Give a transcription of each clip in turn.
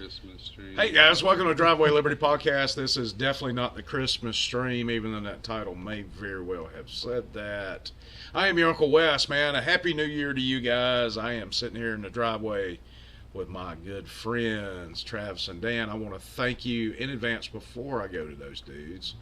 Christmas stream. Hey guys, welcome to Driveway Liberty Podcast. This is definitely not the Christmas stream, even though that title may very well have said that. I am your Uncle Wes, man. A happy new year to you guys. I am sitting here in the driveway with my good friends, Travis and Dan. I want to thank you in advance before I go to those dudes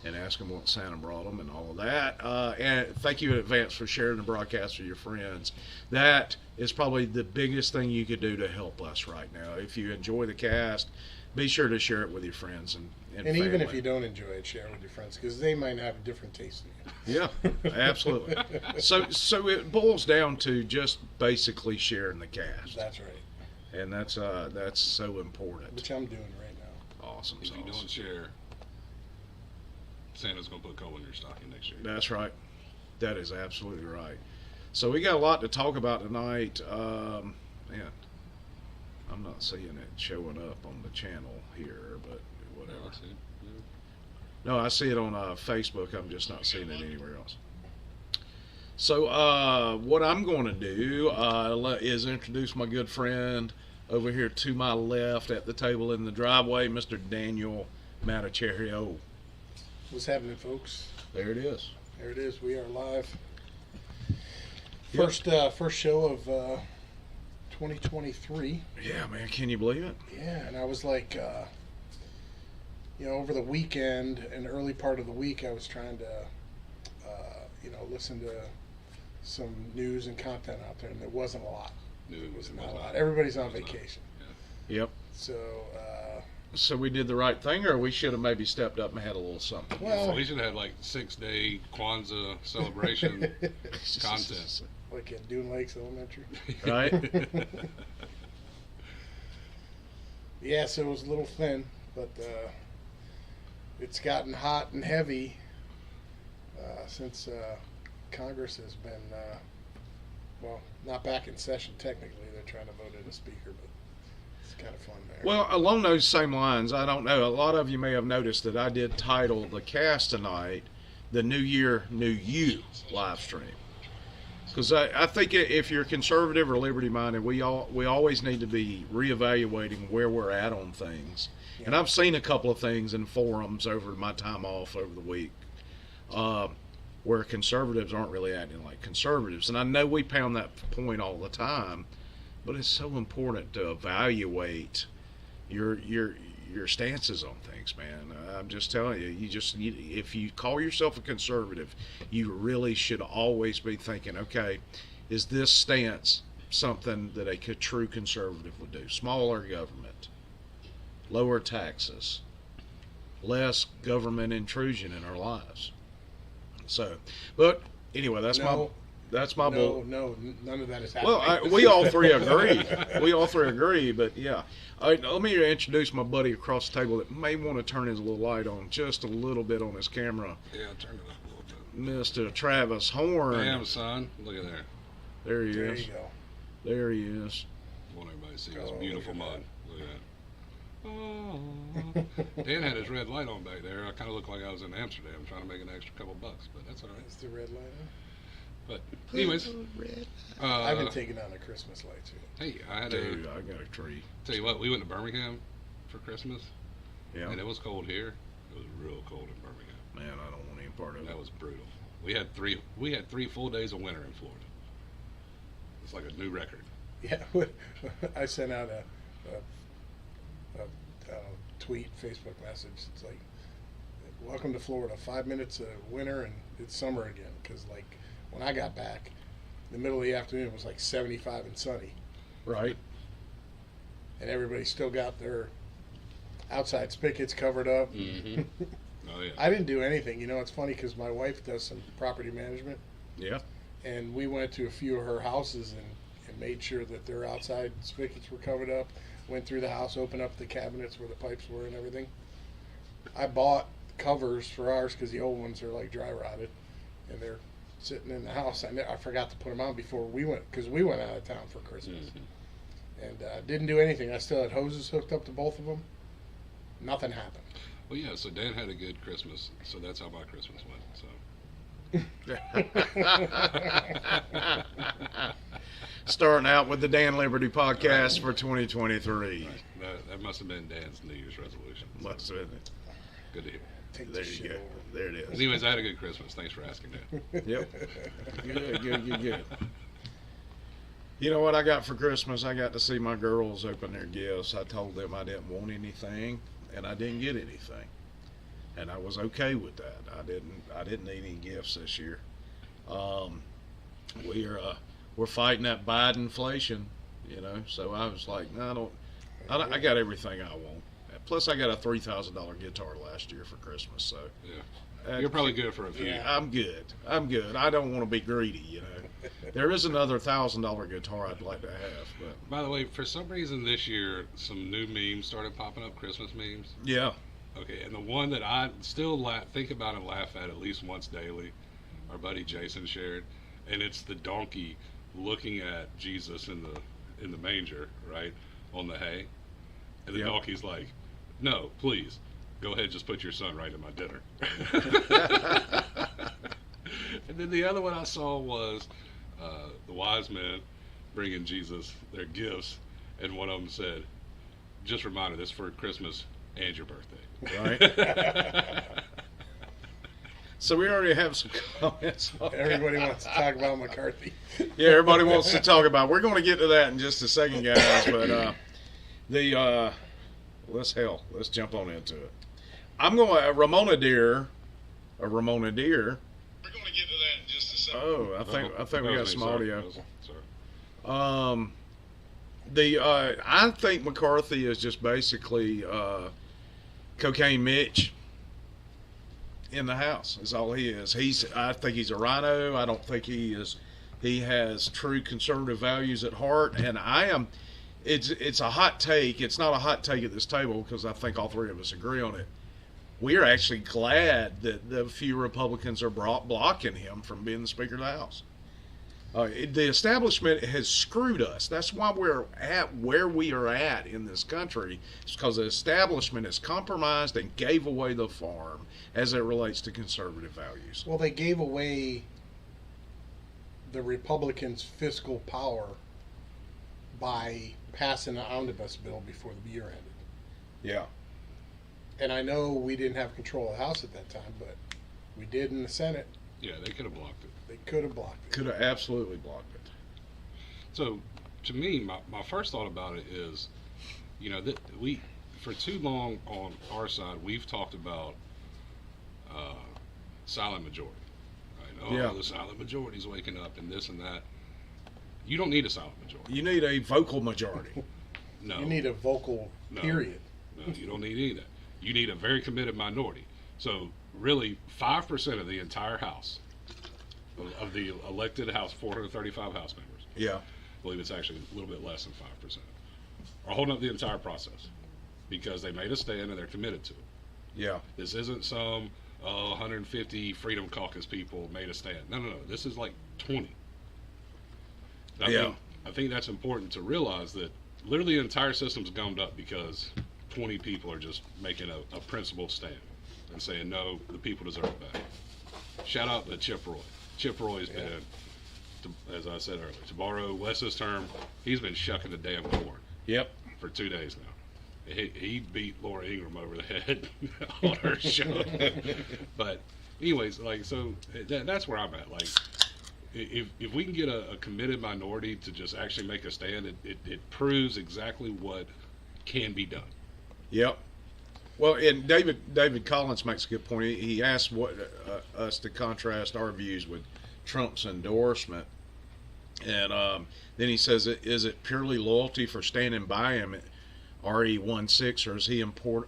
and ask them what Santa brought them and all of that. And thank you in advance for sharing the broadcast with your friends. That is probably the biggest thing you could do to help us right now. If you enjoy the cast, be sure to share it with your friends and family. Even if you don't enjoy it, share it with your friends because they might have a different taste than you. Yeah, absolutely. So it boils down to just basically sharing the cast. That's right. And that's so important. Which I'm doing right now. Awesome. If you don't share, Santa's going to put coal in your stocking next year. That's right. That is absolutely right. So we got a lot to talk about tonight. Man, I'm not seeing it showing up on the channel here, but whatever. I see it. Yeah. No, I see it on Facebook. I'm just not seeing it anywhere else. So what I'm going to do is introduce my good friend over here to my left at the table in the driveway, Mr. Daniel Matacherio. What's happening, folks? There it is. There it is. We are live. Yep. First show of 2023. Yeah, man. Can you believe it? Yeah, and I was like, over the weekend and early part of the week, I was trying to, listen to some news and content out there, and there wasn't a lot. There was not a lot. Everybody's on vacation. Yeah. Yep. So we did the right thing, or we should have maybe stepped up and had a little something. Well, we should have had like 6-day Kwanzaa celebration contest. Like at Dune Lakes Elementary. Right? Yeah, so it was a little thin, but it's gotten hot and heavy since Congress has been, not back in session technically. They're trying to vote in a speaker, but it's kind of fun there. Well, along those same lines, I don't know, a lot of you may have noticed that I did title the cast tonight, The New Year, New You live stream. Because I think if you're conservative or liberty-minded, we always need to be reevaluating where we're at on things. Yeah. And I've seen a couple of things in forums over my time off over the week where conservatives aren't really acting like conservatives. And I know we pound that point all the time, but it's so important to evaluate your stances on things, man. I'm just telling you, if you call yourself a conservative, you really should always be thinking, okay, is this stance something that a true conservative would do? Smaller government, lower taxes, less government intrusion in our lives. So, but anyway, that's my bull. No, none of that is happening. Well, we all three agree. But yeah, let me introduce my buddy across the table that may want to turn his little light on just a little bit on his camera. Yeah, turn it up a little bit. Mr. Travis Horn. Bam, son. Look at there. There he there is. You go. There he is. I want everybody to see this beautiful mud. Look at that. Oh. Dan had his red light on back there. I kind of looked like I was in Amsterdam trying to make an extra couple bucks, but that's all right. Is the red light on? But anyways, I haven't taken on the Christmas lights yet. Hey, I got a tree. Tell you what, we went to Birmingham for Christmas. Yeah. And it was cold here. It was real cold in Birmingham. Man, I don't want any part of it. That was brutal. We had 3 full days of winter in Florida. It's like a new record. Yeah, I sent out a tweet, Facebook message. It's like, welcome to Florida. 5 minutes of winter and it's summer again. Because like when I got back, in the middle of the afternoon it was like 75 and sunny. Right. And everybody still got their outside spigots covered up. Mm-hmm. Oh yeah. I didn't do anything. It's funny because my wife does some property management. Yeah. And we went to a few of her houses and made sure that their outside spigots were covered up. Went through the house, opened up the cabinets where the pipes were and everything. I bought covers for ours because the old ones are like dry rotted, and they're sitting in the house. I forgot to put them on before we went, because we went out of town for Christmas. Mm-hmm. And didn't do anything. I still had hoses hooked up to both of them. Nothing happened. Well, yeah. So Dan had a good Christmas, so that's how my Christmas went. So Starting out with the Dan Liberty podcast for 2023. Right. That must have been Dan's New Year's resolution. Must have been. Good to hear. Take There this you shit go. over. There it is. Anyways, I had a good Christmas. Thanks for asking that. Yep. Good. You know what I got for Christmas? I got to see my girls open their gifts. I told them I didn't want anything, and I didn't get anything, and I was okay with that. I didn't need any gifts this year. We're fighting that Biden inflation, you know. So I was like, no, I got everything I want. Plus, I got a $3,000 guitar last year for Christmas, so Yeah. You're probably good for a few. Yeah. I'm good. I don't want to be greedy, you know. There is another $1,000 guitar I'd like to have, but By the way, for some reason this year, some new memes started popping up, Christmas memes. yeah, Okay, and the one that I still think about and laugh at least once daily, our buddy Jason shared, and it's the donkey looking at Jesus in the manger, right, on the hay, and the Yep. donkey's like, "No, please, go ahead, just put your son right in my dinner." And then the other one I saw was the wise men bringing Jesus their gifts, and one of them said, "Just a reminder, this is for Christmas and your birthday." right. So we already have some comments. on that. Everybody wants to talk about McCarthy. Yeah, everybody wants to talk about. We're going to get to that in just a second, guys. But let's jump on into it. I'm going to Ramona Deer. We're going to get to that in just a second. Oh, I think we got some audio. Sorry. I think McCarthy is just basically Cocaine Mitch in the house. Is all he is. I think he's a rhino. I don't think he is. He has true conservative values at heart, and I am. It's a hot take. It's not a hot take at this table because I think all three of us agree on it. We are actually glad that the few Republicans are blocking him from being the Speaker of the House. The establishment has screwed us. That's why we're at where we are at in this country. It's because the establishment has compromised and gave away the farm as it relates to conservative values. Well, they gave away the Republicans' fiscal power by passing an omnibus bill before the year ended. Yeah. And I know we didn't have control of the House at that time, but we did in the Senate. Yeah, they could have blocked it. They could have blocked it. Could have absolutely blocked it. So, to me, my first thought about it is, you know, that we, for too long on our side, we've talked about silent majority. Right? Oh, Yeah. the silent majority's waking up and this and that. You don't need a silent majority. You need a vocal majority. No. You need a vocal No. period. No, you don't need any of that. You need a very committed minority. So, really, 5% of the entire House, of the elected House, 435 House members, Yeah. I believe it's actually a little bit less than 5%, are holding up the entire process because they made a stand and they're committed to it. Yeah. This isn't some 150 Freedom Caucus people made a stand. No. This is like 20. I think that's important to realize that literally the entire system's gummed up because 20 people are just making a principled stand and saying, no, the people deserve it back. Shout out to Chip Roy. Chip Roy's been, as I said earlier, to borrow Wes's term, he's been shucking the damn corn Yep. for 2 days now. He beat Laura Ingraham over the head on her show. But anyways, like, so that's where I'm at. Like, if we can get a committed minority to just actually make a stand, it proves exactly what can be done. Yep. Well, and David Collins makes a good point. He asked us to contrast our views with Trump's endorsement, and then he says, "Is it purely loyalty for standing by him, RE16, or is he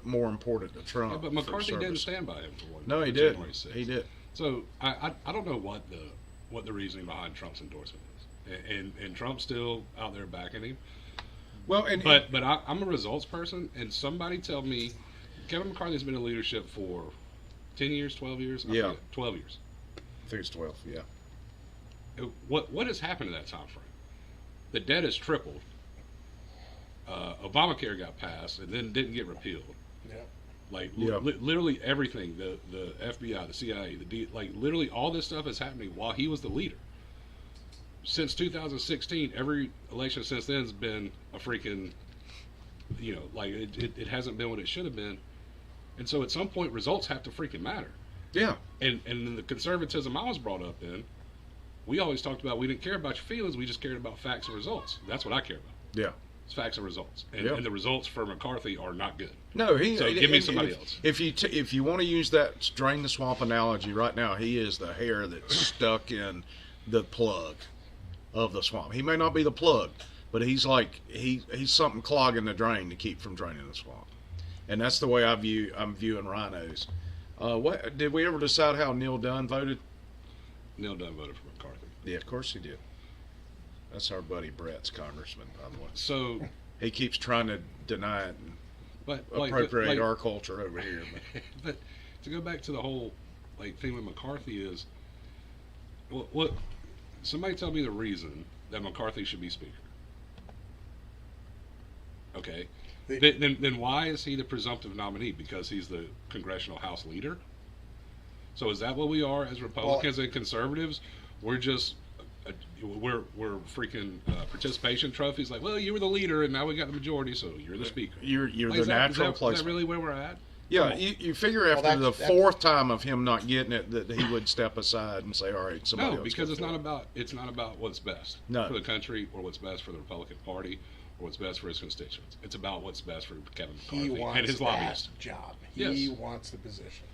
more important to Trump?" Yeah, but McCarthy didn't stand by him for one. No, he for didn't. January 6th. He did. So I don't know what the reasoning behind Trump's endorsement is, and Trump's still out there backing him. Well, But I'm a results person, and somebody tell me Kevin McCarthy's been in leadership for 10 years, 12 years? I Yeah. forget. 12 years. I think it's 12. Yeah. What has happened in that time frame? The debt has tripled. Obamacare got passed and then didn't get repealed. Yeah. Like Yeah. literally everything, the FBI, the CIA, like literally all this stuff is happening while he was the leader. Since 2016, every election since then has been a freaking, like it hasn't been what it should have been. And so at some point, results have to freaking matter. Yeah. And in the conservatism I was brought up in, we always talked about we didn't care about your feelings, we just cared about facts and results. That's what I care about. Yeah. It's facts and results. And, Yeah. and the results for McCarthy are not good. No, So give me somebody else. If you want to use that drain the swamp analogy right now, he is the hair that's stuck in the plug of the swamp. He may not be the plug, but he's like he's something clogging the drain to keep from draining the swamp. And that's the way I'm viewing rhinos. What did we ever decide how Neil Dunn voted? Neil Dunn voted for McCarthy. Yeah, of course he did. That's our buddy Brett's congressman, by the way. So, He keeps trying to deny it and but appropriate our culture over here. But to go back to the whole thing with McCarthy is, what somebody tell me the reason that McCarthy should be speaker. Okay, then why is he the presumptive nominee? Because he's the congressional House leader. So is that what we are as Republicans and conservatives? We're just we're freaking participation trophies. Like, well, you were the leader, and now we got the majority, so you're the speaker. You're Like, the natural is place. that really where we're at? Yeah, you figure after Well, the that's- fourth time of him not getting it that he would step aside and say, "All right, somebody No, else." because go it's for not it." about what's best No. for the country or what's best for the Republican Party or what's best for his constituents. It's about what's best for Kevin He McCarthy wants and his that lobbyists. job. Yes. He wants the position.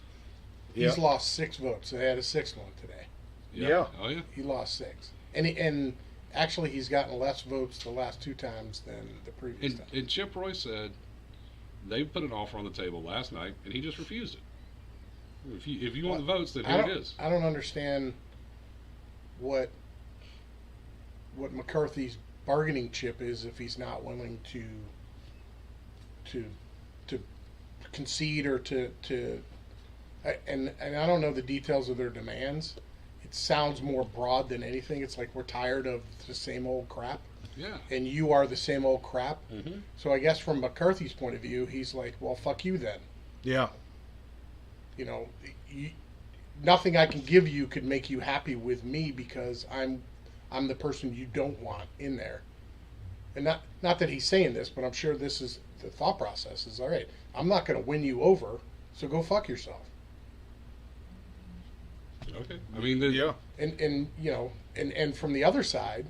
Yeah. He's lost 6 votes. They had a 6th one today. Yeah. Oh yeah. He lost 6, and actually he's gotten less votes the last 2 times than the previous time. And Chip Roy said they put an offer on the table last night, and he just refused it. If you want the votes, then here it is. I don't understand what McCarthy's bargaining chip is if he's not willing to concede or and I don't know the details of their demands. It sounds more broad than anything. It's like we're tired of the same old crap, Yeah. and you are the same old crap. Mm-hmm. So I guess from McCarthy's point of view, he's like, well, fuck you then. Yeah, Nothing I can give you could make you happy with me because I'm the person you don't want in there. And not that he's saying this, but I'm sure this is the thought process is, all right, I'm not going to win you over, so go fuck yourself. Okay. I mean, yeah. And from the other side,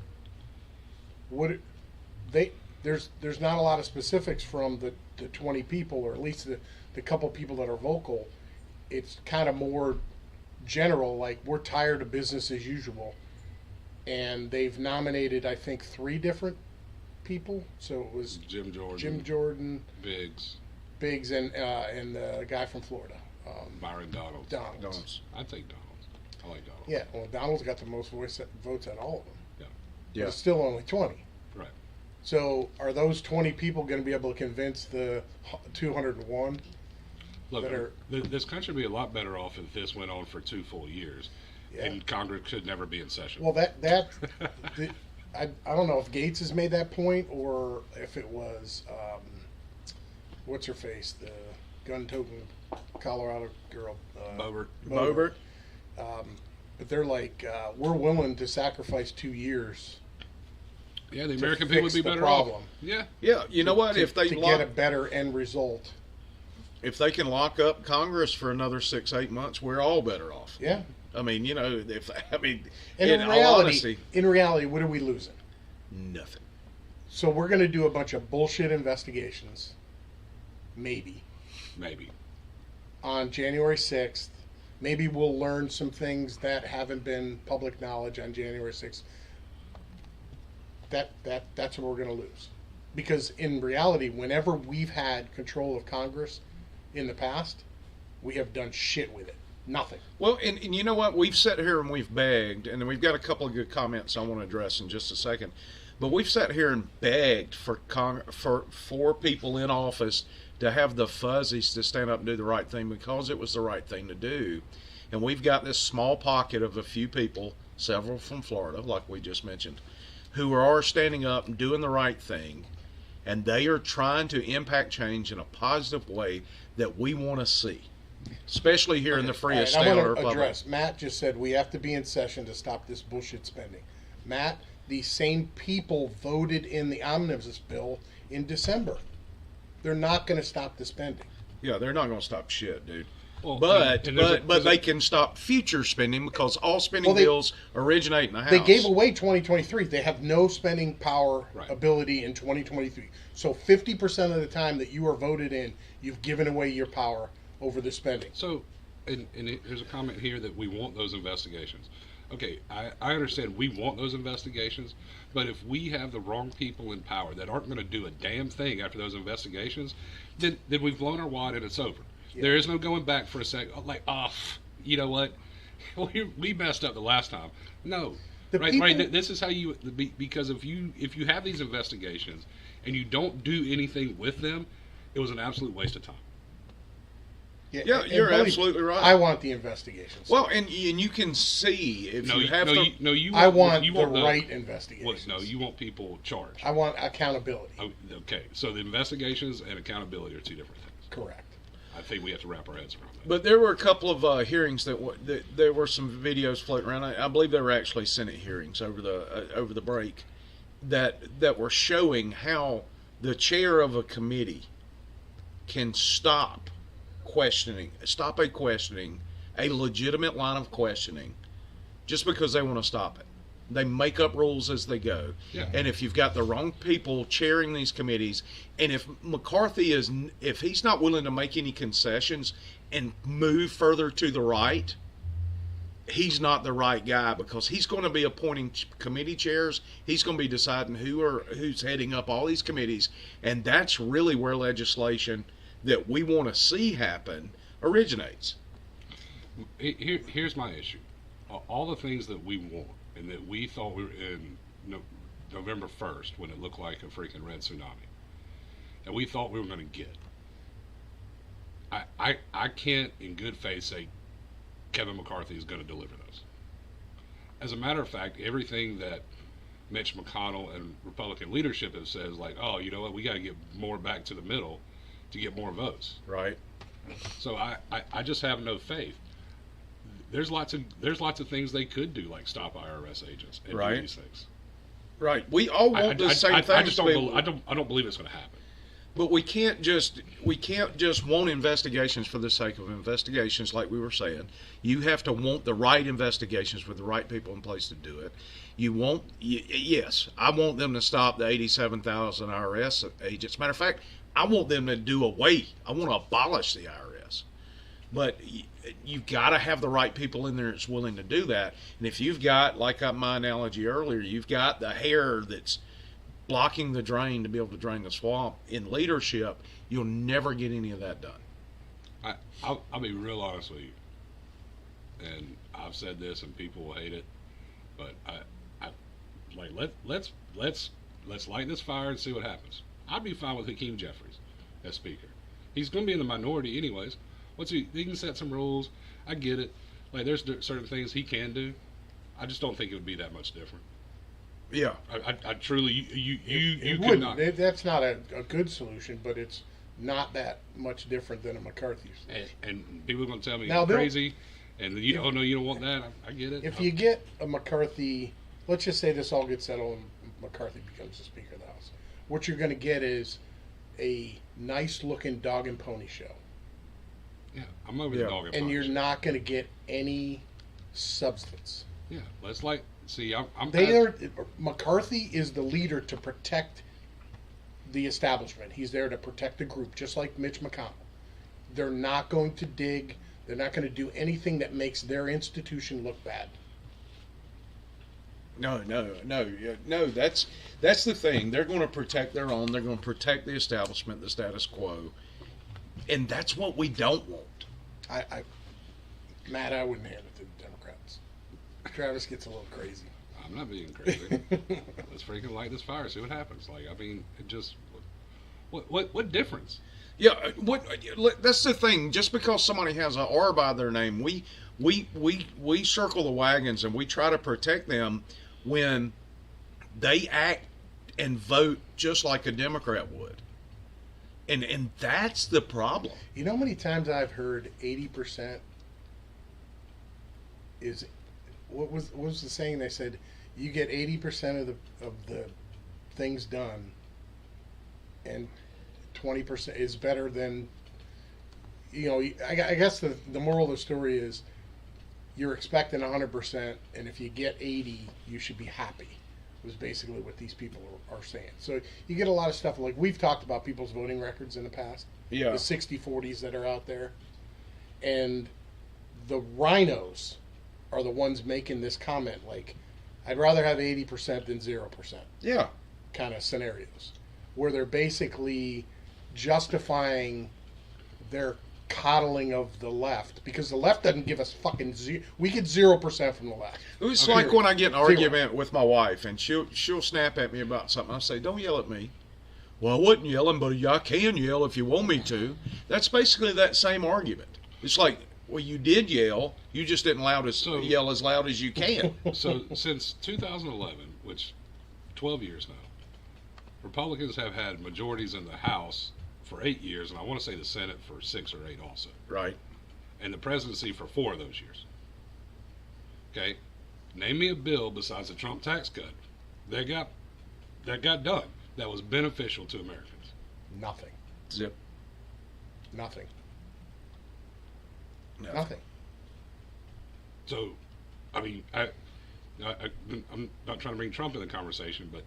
there's not a lot of specifics from the 20 people, or at least the couple people that are vocal. It's kind of more general, like we're tired of business as usual, and they've nominated I think 3 different people. So it was Jim Jordan, Biggs, and the guy from Florida, Byron Donalds. Donalds. I'd take Donalds. I like Donalds. Yeah, well, Donald's got the most votes at all of them. But Yeah. it's still only 20. Right. So are those 20 people going to be able to convince the 201? Look, that are- this country would be a lot better off if this went on for 2 full years, Yeah. and Congress could never be in session. Well, I don't know if Gates has made that point or if it was what's her face, the gun-toting Colorado girl, Boebert. Boebert. But they're like, we're willing to sacrifice 2 years. Yeah, the to American people would fix be the better problem. off. Yeah. Yeah, you know what? To, If they to lock, get a better end result. if they can lock up Congress for another 6-8 months, we're all better off. Yeah. I mean, And in all honesty, in reality, what are we losing? nothing. So we're going to do a bunch of bullshit investigations, maybe, on January 6th. Maybe we'll learn some things that haven't been public knowledge on January 6th. That's what we're going to lose. Because in reality, whenever we've had control of Congress in the past, we have done shit with it. Nothing. Well, and you know what? We've sat here and we've begged, and we've got a couple of good comments I want to address in just a second. But we've sat here and begged for people in office to have the fuzzies to stand up and do the right thing because it was the right thing to do. And we've got this small pocket of a few people, several from Florida, like we just mentioned, who are standing up and doing the right thing. and they are trying to impact change in a positive way that we want to see, especially here in the freest All right, state I of the want to republic. address. Matt just said we have to be in session to stop this bullshit spending. Matt, these same people voted in the omnibus bill in December. They're not going to stop the spending. Yeah, they're not going to stop shit, dude. Well, But and there's a- they can stop future spending because all spending Well, they- bills originate in the House. They gave away 2023. They have no spending power Right. ability in 2023. So 50% of the time that you are voted in, you've given away your power over the spending. So, and there's a comment here that we want those investigations. Okay, I understand we want those investigations, but if we have the wrong people in power that aren't going to do a damn thing after those investigations, then we've blown our wad and it's over. Yeah. There is no going back for a second. Like, you know what? We messed up the last time. No, The right. people- This is how you because if you have these investigations and you don't do anything with them, it was an absolute waste of time. Yeah, and you're believe me, absolutely right. I want the investigations. Well, and you can see if you have to. You I want you the want right Well, investigations. no, you want people charged. I want accountability. Oh, okay, so the investigations and accountability are two different things. Correct. I think we have to wrap our heads around that. But there were a couple of hearings that there were some videos floating around. I believe they were actually Senate hearings over the break that were showing how the chair of a committee can stop a legitimate line of questioning just because they want to stop it. They make up rules as they go. Yeah. And if you've got the wrong people chairing these committees, and if McCarthy if he's not willing to make any concessions and move further to the right, he's not the right guy, because he's going to be appointing committee chairs. He's going to be deciding who's heading up all these committees, and that's really where legislation that we want to see happen originates. Here's my issue. All the things that we want and that we thought we were in November 1st, when it looked like a freaking red tsunami, that we thought we were going to get. I can't in good faith say Kevin McCarthy is going to deliver those. As a matter of fact, everything that Mitch McConnell and Republican leadership have said is like, oh, you know what, we got to get more back to the middle to get more votes. Right. So I just have no faith. There's lots of things they could do, like stop IRS agents and Right. do these things. Right. We all want the same things. I just don't. I don't believe it's going to happen. But we can't just want investigations for the sake of investigations, like we were saying. You have to want the right investigations with the right people in place to do it. Yes, I want them to stop the 87,000 IRS agents. Matter of fact, I want them to do away. I want to abolish the IRS. But you've got to have the right people in there that's willing to do that. And if you've got, like my analogy earlier, you've got the hair that's blocking the drain to be able to drain the swamp in leadership, you'll never get any of that done. I'll be real honest with you, and I've said this, and people will hate it, but I like let's light this fire and see what happens. I'd be fine with Hakeem Jeffries as speaker. He's going to be in the minority anyways. He can set some rules. I get it. Like, there's certain things he can do. I just don't think it would be that much different. Yeah. I truly, you It could wouldn't. not. That's not a good solution, but it's not that much different than a McCarthy solution. And people are going to tell me Now, I'm they'll- crazy, and oh no, you don't want that. I get it. If you get a McCarthy, let's just say this all gets settled and McCarthy becomes the Speaker of the House, what you're going to get is a nice-looking dog and pony show. yeah, I'm over Yeah. the dog and And pony you're shit. not going to get any substance. Yeah, let's see. I'm They past- are McCarthy is the leader to protect the establishment. He's there to protect the group, just like Mitch McConnell. They're not going to dig. They're not going to do anything that makes their institution look bad. No. That's the thing. They're going to protect their own. They're going to protect the establishment, the status quo, and that's what we don't want. Matt, I wouldn't hand it to the Democrats. Travis gets a little crazy. I'm not being crazy. Let's freaking light this fire. See what happens. Like, I mean, it just what difference? Yeah, that's the thing. Just because somebody has an R by their name, we circle the wagons and we try to protect them when they act and vote just like a Democrat would. And that's the problem. You know how many times I've heard 80% is what was the saying? They said you get 80% of the things done, and 20% is better than. You know, I guess the moral of the story is you're expecting 100%, and if you get 80, you should be happy. Was basically what these people are saying. So you get a lot of stuff like we've talked about people's voting records in the past. Yeah. The 60-40s that are out there, and the rhinos are the ones making this comment like, I'd rather have 80% than 0%. Yeah. Kind of scenarios where they're basically justifying their coddling of the left because the left doesn't give us fucking zero. We get 0% from the left. It was Okay. like when I get in an Zero. argument with my wife, and she'll snap at me about something. I say, "Don't yell at me." Well, I wasn't yelling, but I can yell if you want me to. That's basically that same argument. It's like, well, you did yell, you just didn't yell as loud as you can. So since 2011, which 12 years now, Republicans have had majorities in the House for 8 years, and I want to say the Senate for 6 or 8 also, Right. and the presidency for 4 of those years. Okay, name me a bill besides the Trump tax cut that got done that was beneficial to Americans. Nothing. Zip. Nothing. No. Nothing. So, I mean, I'm not trying to bring Trump in the conversation, but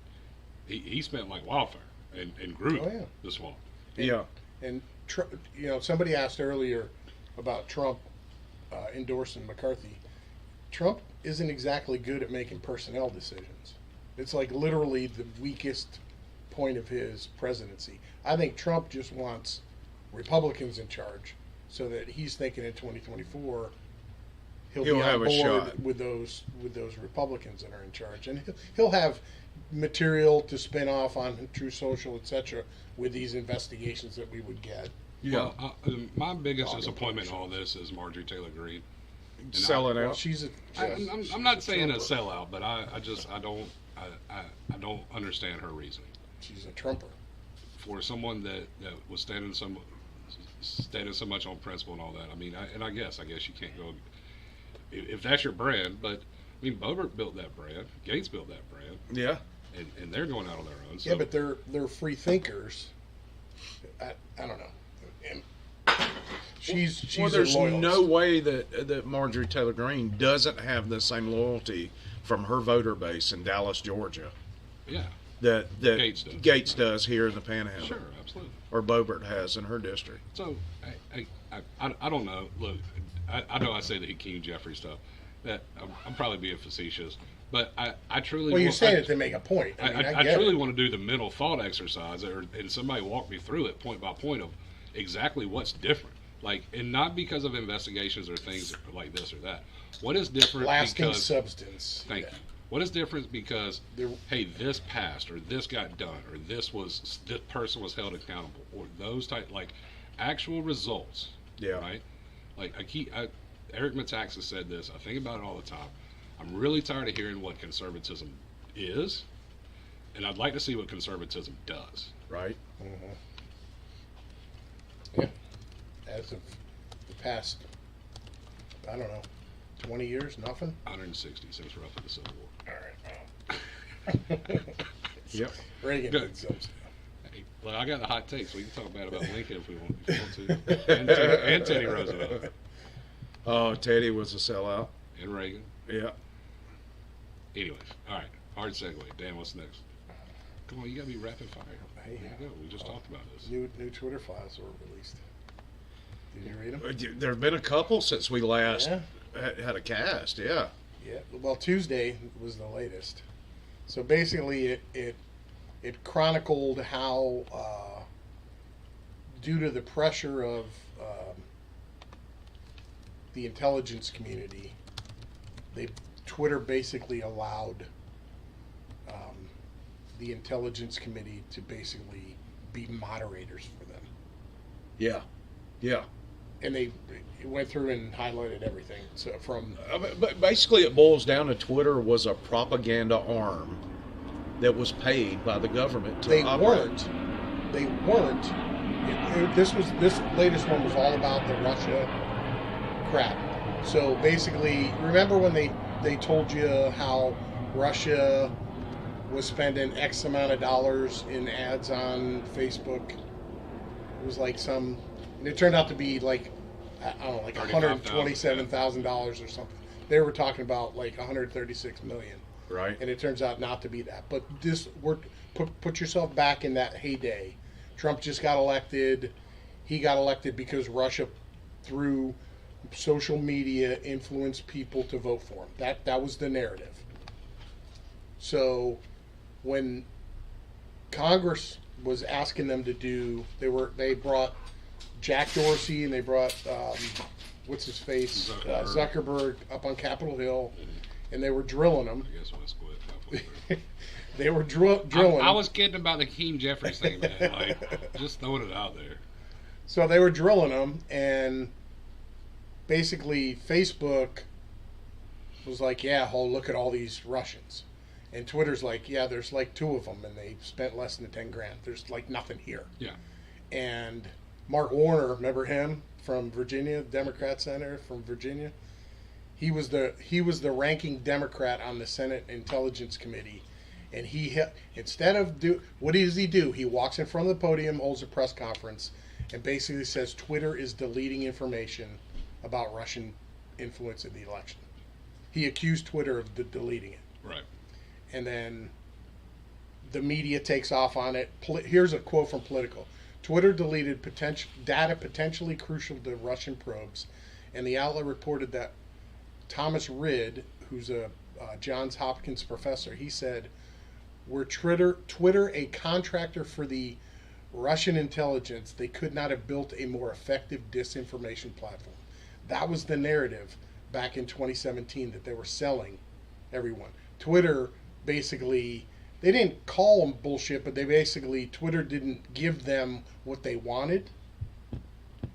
he spent like wildfire and grew Oh, yeah. the swamp. Yeah. And somebody asked earlier about Trump endorsing McCarthy. Trump isn't exactly good at making personnel decisions. It's like literally the weakest point of his presidency. I think Trump just wants Republicans in charge so that he's thinking in 2024 he'll be have on a board shot. with those Republicans that are in charge, and he'll have material to spin off on True Social, etc., with these investigations that we would get. Yeah. Well, my biggest Dog disappointment in all approach. this is Marjorie Taylor Greene. Selling Well, out. she's a. I'm not saying a Trumper. sellout, but I don't understand her reasoning. She's a Trumper. For someone that was standing so much on principle and all that, I mean, I guess you can't go if that's your brand. But I mean, Boebert built that brand, Gates built that brand, Yeah. and they're going out on their own. So Yeah, but they're free thinkers. I don't know. And she's Well, a there's loyalist. no way that Marjorie Taylor Greene doesn't have the same loyalty from her voter base in Dallas, Georgia, yeah, that Gates does. does here in the Panhandle, sure, absolutely. or Boebert has in her district. So I don't know. Look, I know I say the Hakeem Jeffrey stuff. That I'm probably being facetious, but I truly. Well, you're want- saying I- it to make a point. I mean, I I get truly it. want to do the mental thought exercise, and somebody walk me through it point by point of exactly what's different. Like, and not because of investigations or things like this or that. What is different? Lasting because, substance. Thank Yeah. you. What is different because There- hey, this passed or this got done or this person was held accountable or those type like actual results. Yeah. Right. Like Eric Metaxas said this. I think about it all the time. I'm really tired of hearing what conservatism is, and I'd like to see what conservatism does. Right. Yeah. As of the past, I don't know, 20 years, nothing. 160 since roughly the Civil War. All right. Yep. Reagan Good. did something. Hey, well, I got the hot takes. We can talk bad about Lincoln if we want to, and Teddy Roosevelt, Oh, Teddy was a sellout. and Reagan. Yeah. Anyways, all right. Hard segue. Dan, what's next? Come on, you gotta be rapid fire. Hey. There you go. We just talked about this. New Twitter files were released. Did you read them? There have been a couple since we last Yeah. had a cast. Yeah. Yeah. Well, Tuesday was the latest. So basically, it chronicled how, due to the pressure of the intelligence community, Twitter basically allowed the intelligence committee to basically be moderators for them. Yeah. Yeah. And it went through and highlighted everything. So from But basically, it boils down to Twitter was a propaganda arm that was paid by the government to They operate. weren't. They weren't. This latest one was all about the Russia crap. So basically, remember when they told you how Russia was spending X amount of dollars in ads on Facebook? It was like and it turned out to be like, I don't know, like $127,000 or something. They were talking about like 136 million. Right. And it turns out not to be that. But put yourself back in that heyday. Trump just got elected. He got elected because Russia, through social media, influenced people to vote for him. That was the narrative. So when Congress was asking them to do, they brought Jack Dorsey and they brought what's his face Zuckerberg up on Capitol Hill, and they were drilling them. I guess let's quit. They were drilling. I was kidding about the Hakeem Jeffries thing, man. Like, just throwing it out there. So they were drilling them, and basically Facebook was like, yeah, oh, look at all these Russians. And Twitter's like, yeah, there's like 2 of them, and they spent less than 10 grand. There's like nothing here. Yeah. And Mark Warner, remember him from Virginia, Democrat senator from Virginia? He was the ranking Democrat on the Senate Intelligence Committee, and instead of what does he do? He walks in front of the podium, holds a press conference, and basically says Twitter is deleting information about Russian influence in the election. He accused Twitter of deleting it. Right. And then the media takes off on it. Here's a quote from Politico. Twitter deleted data potentially crucial to Russian probes, and the outlet reported that Thomas Rid, who's a Johns Hopkins professor, he said, were Twitter a contractor for the Russian intelligence, they could not have built a more effective disinformation platform. That was the narrative back in 2017 that they were selling everyone. Twitter basically, they didn't call them bullshit, but Twitter didn't give them what they wanted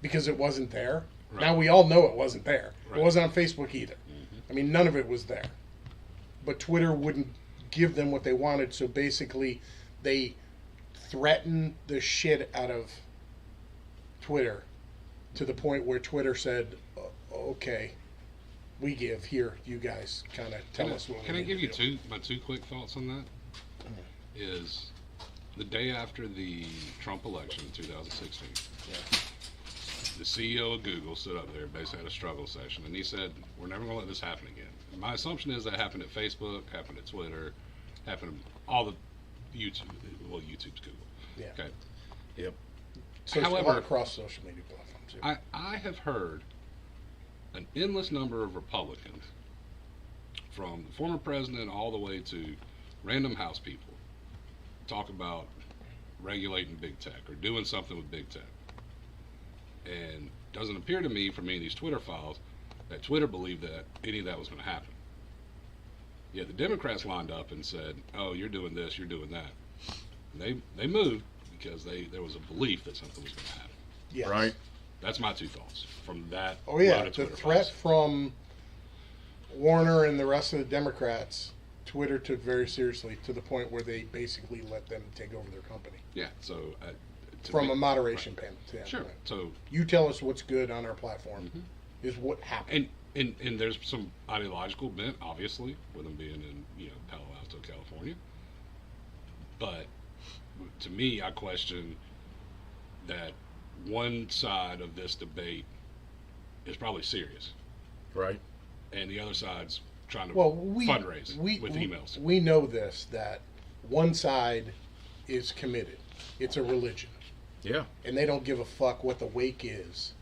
because it wasn't there. Right. Now we all know it wasn't there. Right. It wasn't on Facebook either. I mean, none of it was there. But Twitter wouldn't give them what they wanted, so basically they threatened the shit out of Twitter to the point where Twitter said, okay, we give here, you guys kind of tell us what we Can I give you two quick thoughts on that? Is the day after the Trump election in 2016, the CEO of Google stood up there, basically had a struggle session, and he said, we're never going to let this happen again. And my assumption is that happened at Facebook, happened at Twitter, happened at all the YouTube, well, YouTube's Google. Yeah. Okay. Yep. However, across social media platforms. Yeah. I have heard an endless number of Republicans, from the former president all the way to random House people, talk about regulating big tech or doing something with big tech. And it doesn't appear to me from any of these Twitter files that Twitter believed that any of that was going to happen. Yet the Democrats lined up and said, oh, you're doing this, you're doing that. And they moved because there was a belief that something was going to happen. Yes. Right. That's my 2 thoughts from that. Oh yeah, the threat files. from Warner and the rest of the Democrats, Twitter took very seriously to the point where they basically let them take over their company. Yeah, so from a moderation panel. Sure. So you tell us what's good on our platform is what happened. And there's some ideological bent, obviously, with them being in Palo Alto, California. But to me, I question that one side of this debate is probably serious, Right. and the other side's trying to fundraise with emails. We know this, that one side is committed. It's a religion. Yeah. And they don't give a fuck what the wake is.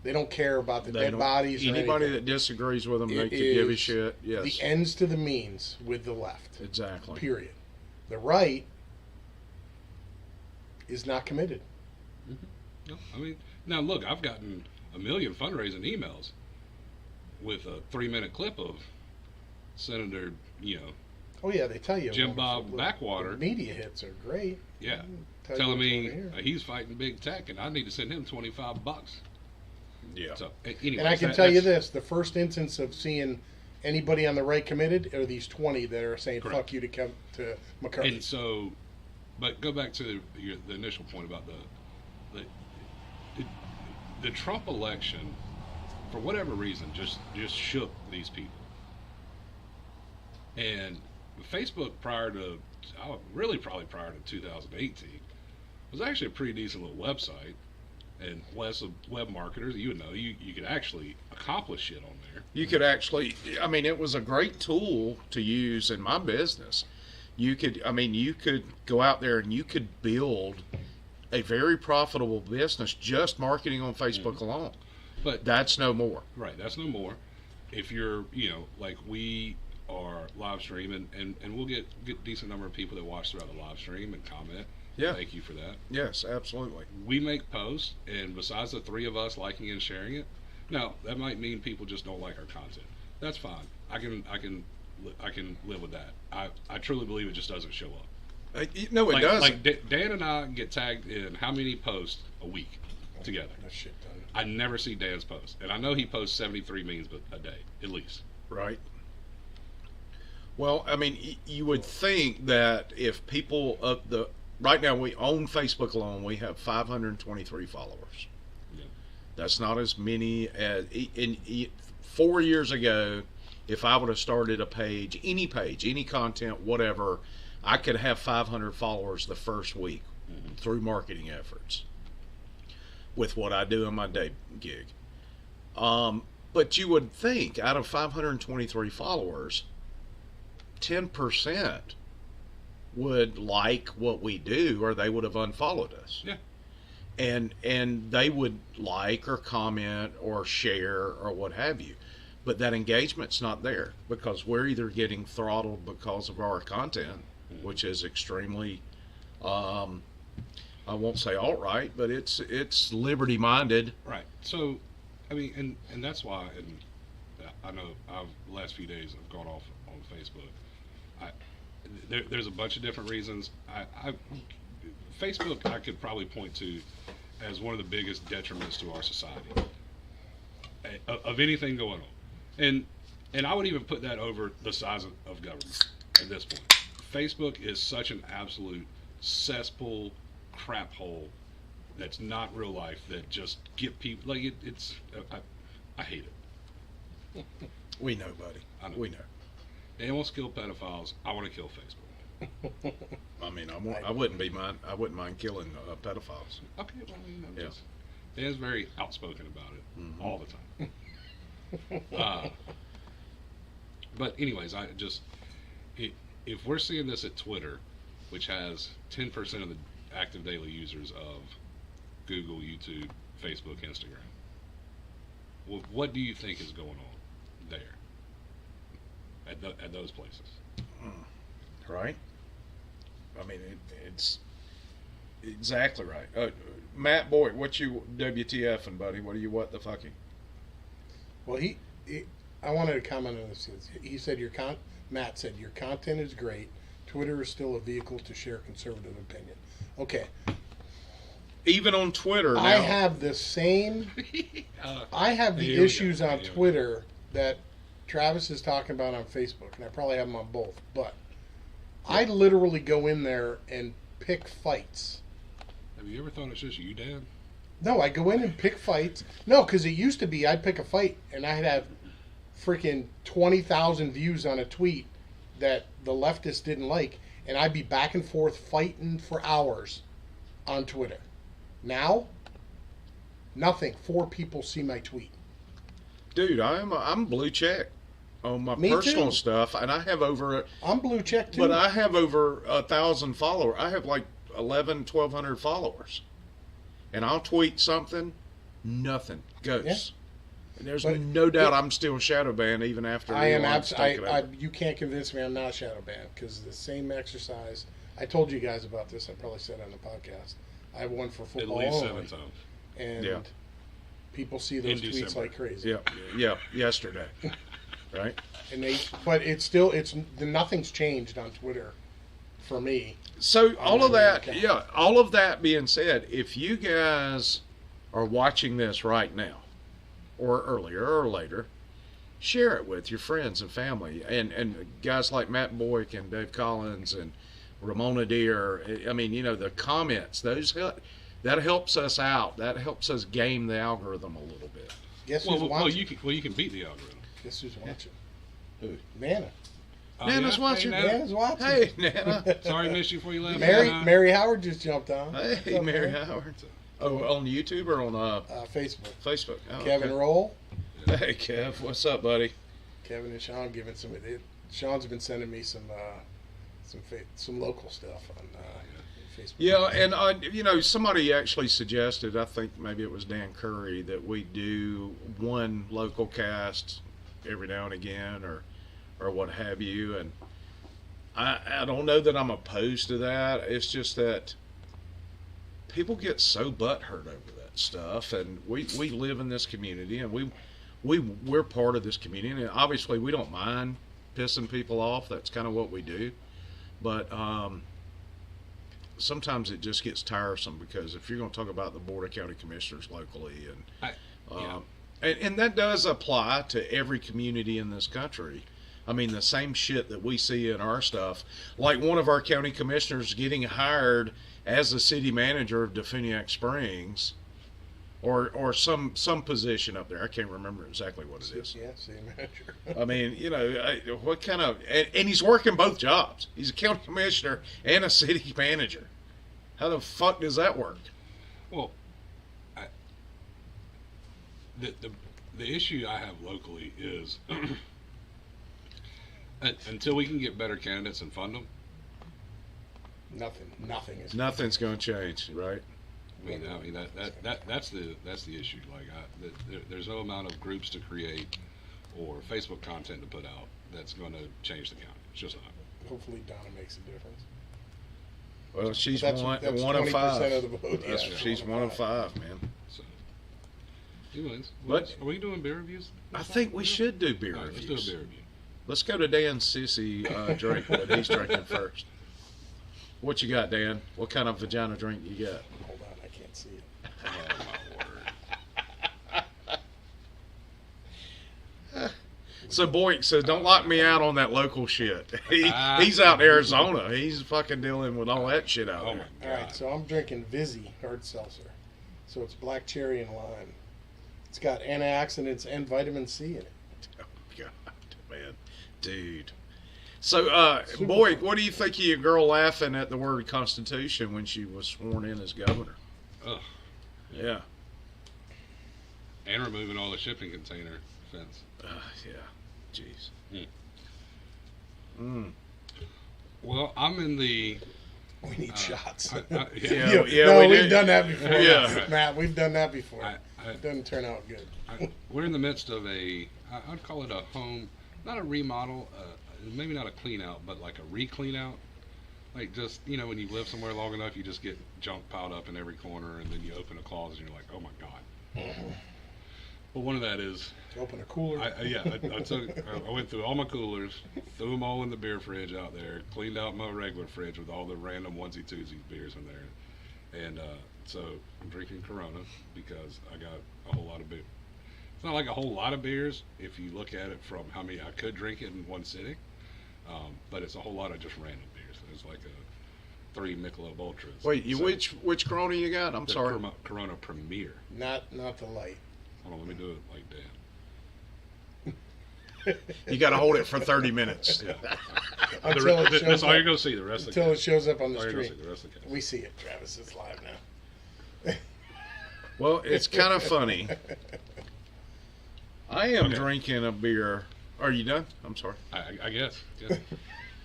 They don't care about the dead bodies or anybody anything. that disagrees with them, they It could give a is shit. Yes. The ends to the means with the left. Exactly. Period. The right is not committed. No, I mean, now look, I've gotten a million fundraising emails with a 3-minute clip of Senator, Oh yeah, they tell you. Jim Bob Backwater. The media hits are great. Yeah, Tell telling you me what's going on here. he's fighting big tech, and I need to send him $25. Yeah. So anyway, And I can tell you this: the first instance of seeing Anybody on the right committed, or these 20 that are saying Correct. fuck you to McCarthy? And so, but go back to the initial point about the the Trump election, for whatever reason, just shook these people. And Facebook prior to, really probably prior to 2018, was actually a pretty decent little website. And less of web marketers, you would know, you could actually accomplish shit on there. You could actually, I mean, it was a great tool to use in my business. You could go out there and you could build a very profitable business just marketing on Facebook alone. But That's no more. right, that's no more. If you're, like we are live streaming, and we'll get decent number of people that watch throughout the live stream and comment. Yeah. Thank you for that. Yes, absolutely. We make posts, and besides the three of us liking and sharing it, now that might mean people just don't like our content. That's fine. I can live with that. I truly believe it just doesn't show up. No, it doesn't. Like Dan and I get tagged in how many posts a week together. That shit done. I never see Dan's post, and I know he posts 73 memes a day at least. Right. Well, I mean, you would think that if people right now we own Facebook alone, we have 523 followers. Yeah. That's not as many as 4 years ago. If I would have started a page, any content, whatever, I could have 500 followers the first week through marketing efforts with what I do in my day gig. But you would think out of 523 followers, 10% would like what we do, or they would have unfollowed us. Yeah. And they would like or comment or share or what have you. But that engagement's not there because we're either getting throttled because of our content, which is extremely, I won't say alt-right, but it's liberty-minded. Right. So, I mean, and that's why, and I know the last few days I've gone off on Facebook. There's a bunch of different reasons. Facebook I could probably point to as one of the biggest detriments to our society of anything going on, and I would even put that over the size of government at this point. Facebook is such an absolute cesspool, crap hole that's not real life, that just get people like it's. I hate it. We know, buddy. I know. We know. They won't kill pedophiles. I want to kill Facebook. I mean, I wouldn't mind killing pedophiles. Okay, well, Yeah. just Dan's very outspoken about it all the time. But anyways, if we're seeing this at Twitter, which has 10% of the active daily users of Google, YouTube, Facebook, Instagram, what do you think is going on there at those places? Right? I mean, it's exactly right. Matt Boyd, what you WTFing, buddy? What the fucking? Well, I wanted to comment on this. He said Matt said your content is great. Twitter is still a vehicle to share conservative opinion. Okay. Even on Twitter now. I have the same. I have the Here we issues go. on Here we Twitter that Travis is talking about on Facebook, and I probably have them on both. But I literally go in there and pick fights. Have you ever thought it's just you, Dan? No, I go in and pick fights. No, because it used to be I'd pick a fight and I'd have freaking 20,000 views on a tweet that the leftists didn't like, and I'd be back and forth fighting for hours on Twitter. Now, nothing. 4 people see my tweet. Dude, I'm blue check on my Me personal too. stuff, and I have over. I'm blue check too. But I have over 1,000 followers. I have like 1,200 followers, and I'll tweet something, nothing goes. Yeah. And there's But no doubt I'm still shadow banned even after I am Elon's taken over. you can't convince me I'm not shadow banned, because the same exercise. I told you guys about this. I probably said on the podcast. I have one for At football least only, 7 times. and Yeah. people see those In tweets December. like crazy. Yeah, yesterday, right? And nothing's changed on Twitter for me. So all of that, Okay. yeah, all of that being said, if you guys are watching this right now, or earlier or later, share it with your friends and family, and guys like Matt Boyk and Dave Collins and Ramona Deere. I mean, the comments, that helps us out. That helps us game the algorithm a little bit. Guess who's Well, watching? you can beat the algorithm. Guess who's watching? Who? Nana. Nana's Yeah? watching. Hey, Nana. Nana's watching. Hey, Nana. Sorry, missed you before you left. Mary Nana. Mary Howard just jumped on. What's Hey, up, Mary Howard. Oh, on YouTube or on Facebook. Facebook? Oh, Kevin okay. Roll. Hey, Kev. What's up, buddy? Kevin and Sean giving some. Sean's been sending me some local stuff on Facebook. Yeah, and somebody actually suggested, I think maybe it was Dan Curry, that we do one local cast every now and again, or what have you. And I don't know that I'm opposed to that. It's just that people get so butthurt over that stuff, and we live in this community, and we're part of this community, and obviously we don't mind pissing people off. That's kind of what we do, but sometimes it just gets tiresome, because if you're going to talk about the Board of County Commissioners locally, and that does apply to every community in this country. I mean, the same shit that we see in our stuff, like one of our county commissioners getting hired as the city manager of Defuniak Springs, or some position up there. I can't remember exactly what it is. Yeah, city manager. I mean, what kind of, and he's working both jobs. He's a county commissioner and a city manager. How the fuck does that work? Well, the issue I have locally is until we can get better candidates and fund them. Nothing is. Nothing's going to change, right? That's the issue. Like, there's no amount of groups to create or Facebook content to put out that's going to change the county. It's just not. Hopefully, Donna makes a difference. Well, she's That's one of 20% five. of the vote. Yeah, She's one of five, man. So, anyways, But- are we doing beer reviews? I think we should do beer All right, let's reviews. do a beer review. Let's go to Dan's sissy drink, what he's drinking first. What you got, Dan? What kind of vagina drink you got? Hold on, I can't see it. Oh my word! So Boyk says, don't lock me out on that local shit. He's out in Arizona. He's fucking dealing with all that shit out Oh there. my All right, god! so I'm drinking Vizzy hard seltzer. So it's black cherry and lime. It's got antioxidants and vitamin C in it. Oh, God, man. Dude. So, Super Boyk, fun. what do you think of your girl laughing at the word Constitution when she was sworn in as governor? Ugh. Yeah. And removing all the shipping container fence. Yeah. Jeez. Mm. Well, I'm in the. We need shots. Yeah, no, we we've did. done that before. Yeah. Matt, we've done that before. I- It doesn't turn out good. We're in the midst of I'd call it a home, not a remodel, maybe not a clean out, but like a re-clean out. Like, just, when you live somewhere long enough, you just get junk piled up in every corner, and then you open a closet and you're like, oh my God. Well, one of that is, Open a cooler. I went through all my coolers, threw them all in the beer fridge out there, cleaned out my regular fridge with all the random onesie twosie beers in there, and so I'm drinking Corona because I got a whole lot of beer. It's not like a whole lot of beers if you look at it from how many I could drink it in one sitting, but it's a whole lot of just random beers. It's like 3 Michelob Ultras. Wait, So, which Corona you got? I'm the sorry. Corona Premier. Not the light. Hold on, let me do it like Dan. You got to hold it for 30 minutes. Yeah. Until it shows That's all up. you're gonna see. The rest of the Until it cast. shows up on the All you're gonna screen. see, the rest of the cast. We see it. Travis is live now. Well, it's kind of funny. I am drinking a beer. Are you done? I'm sorry. I guess. Yeah.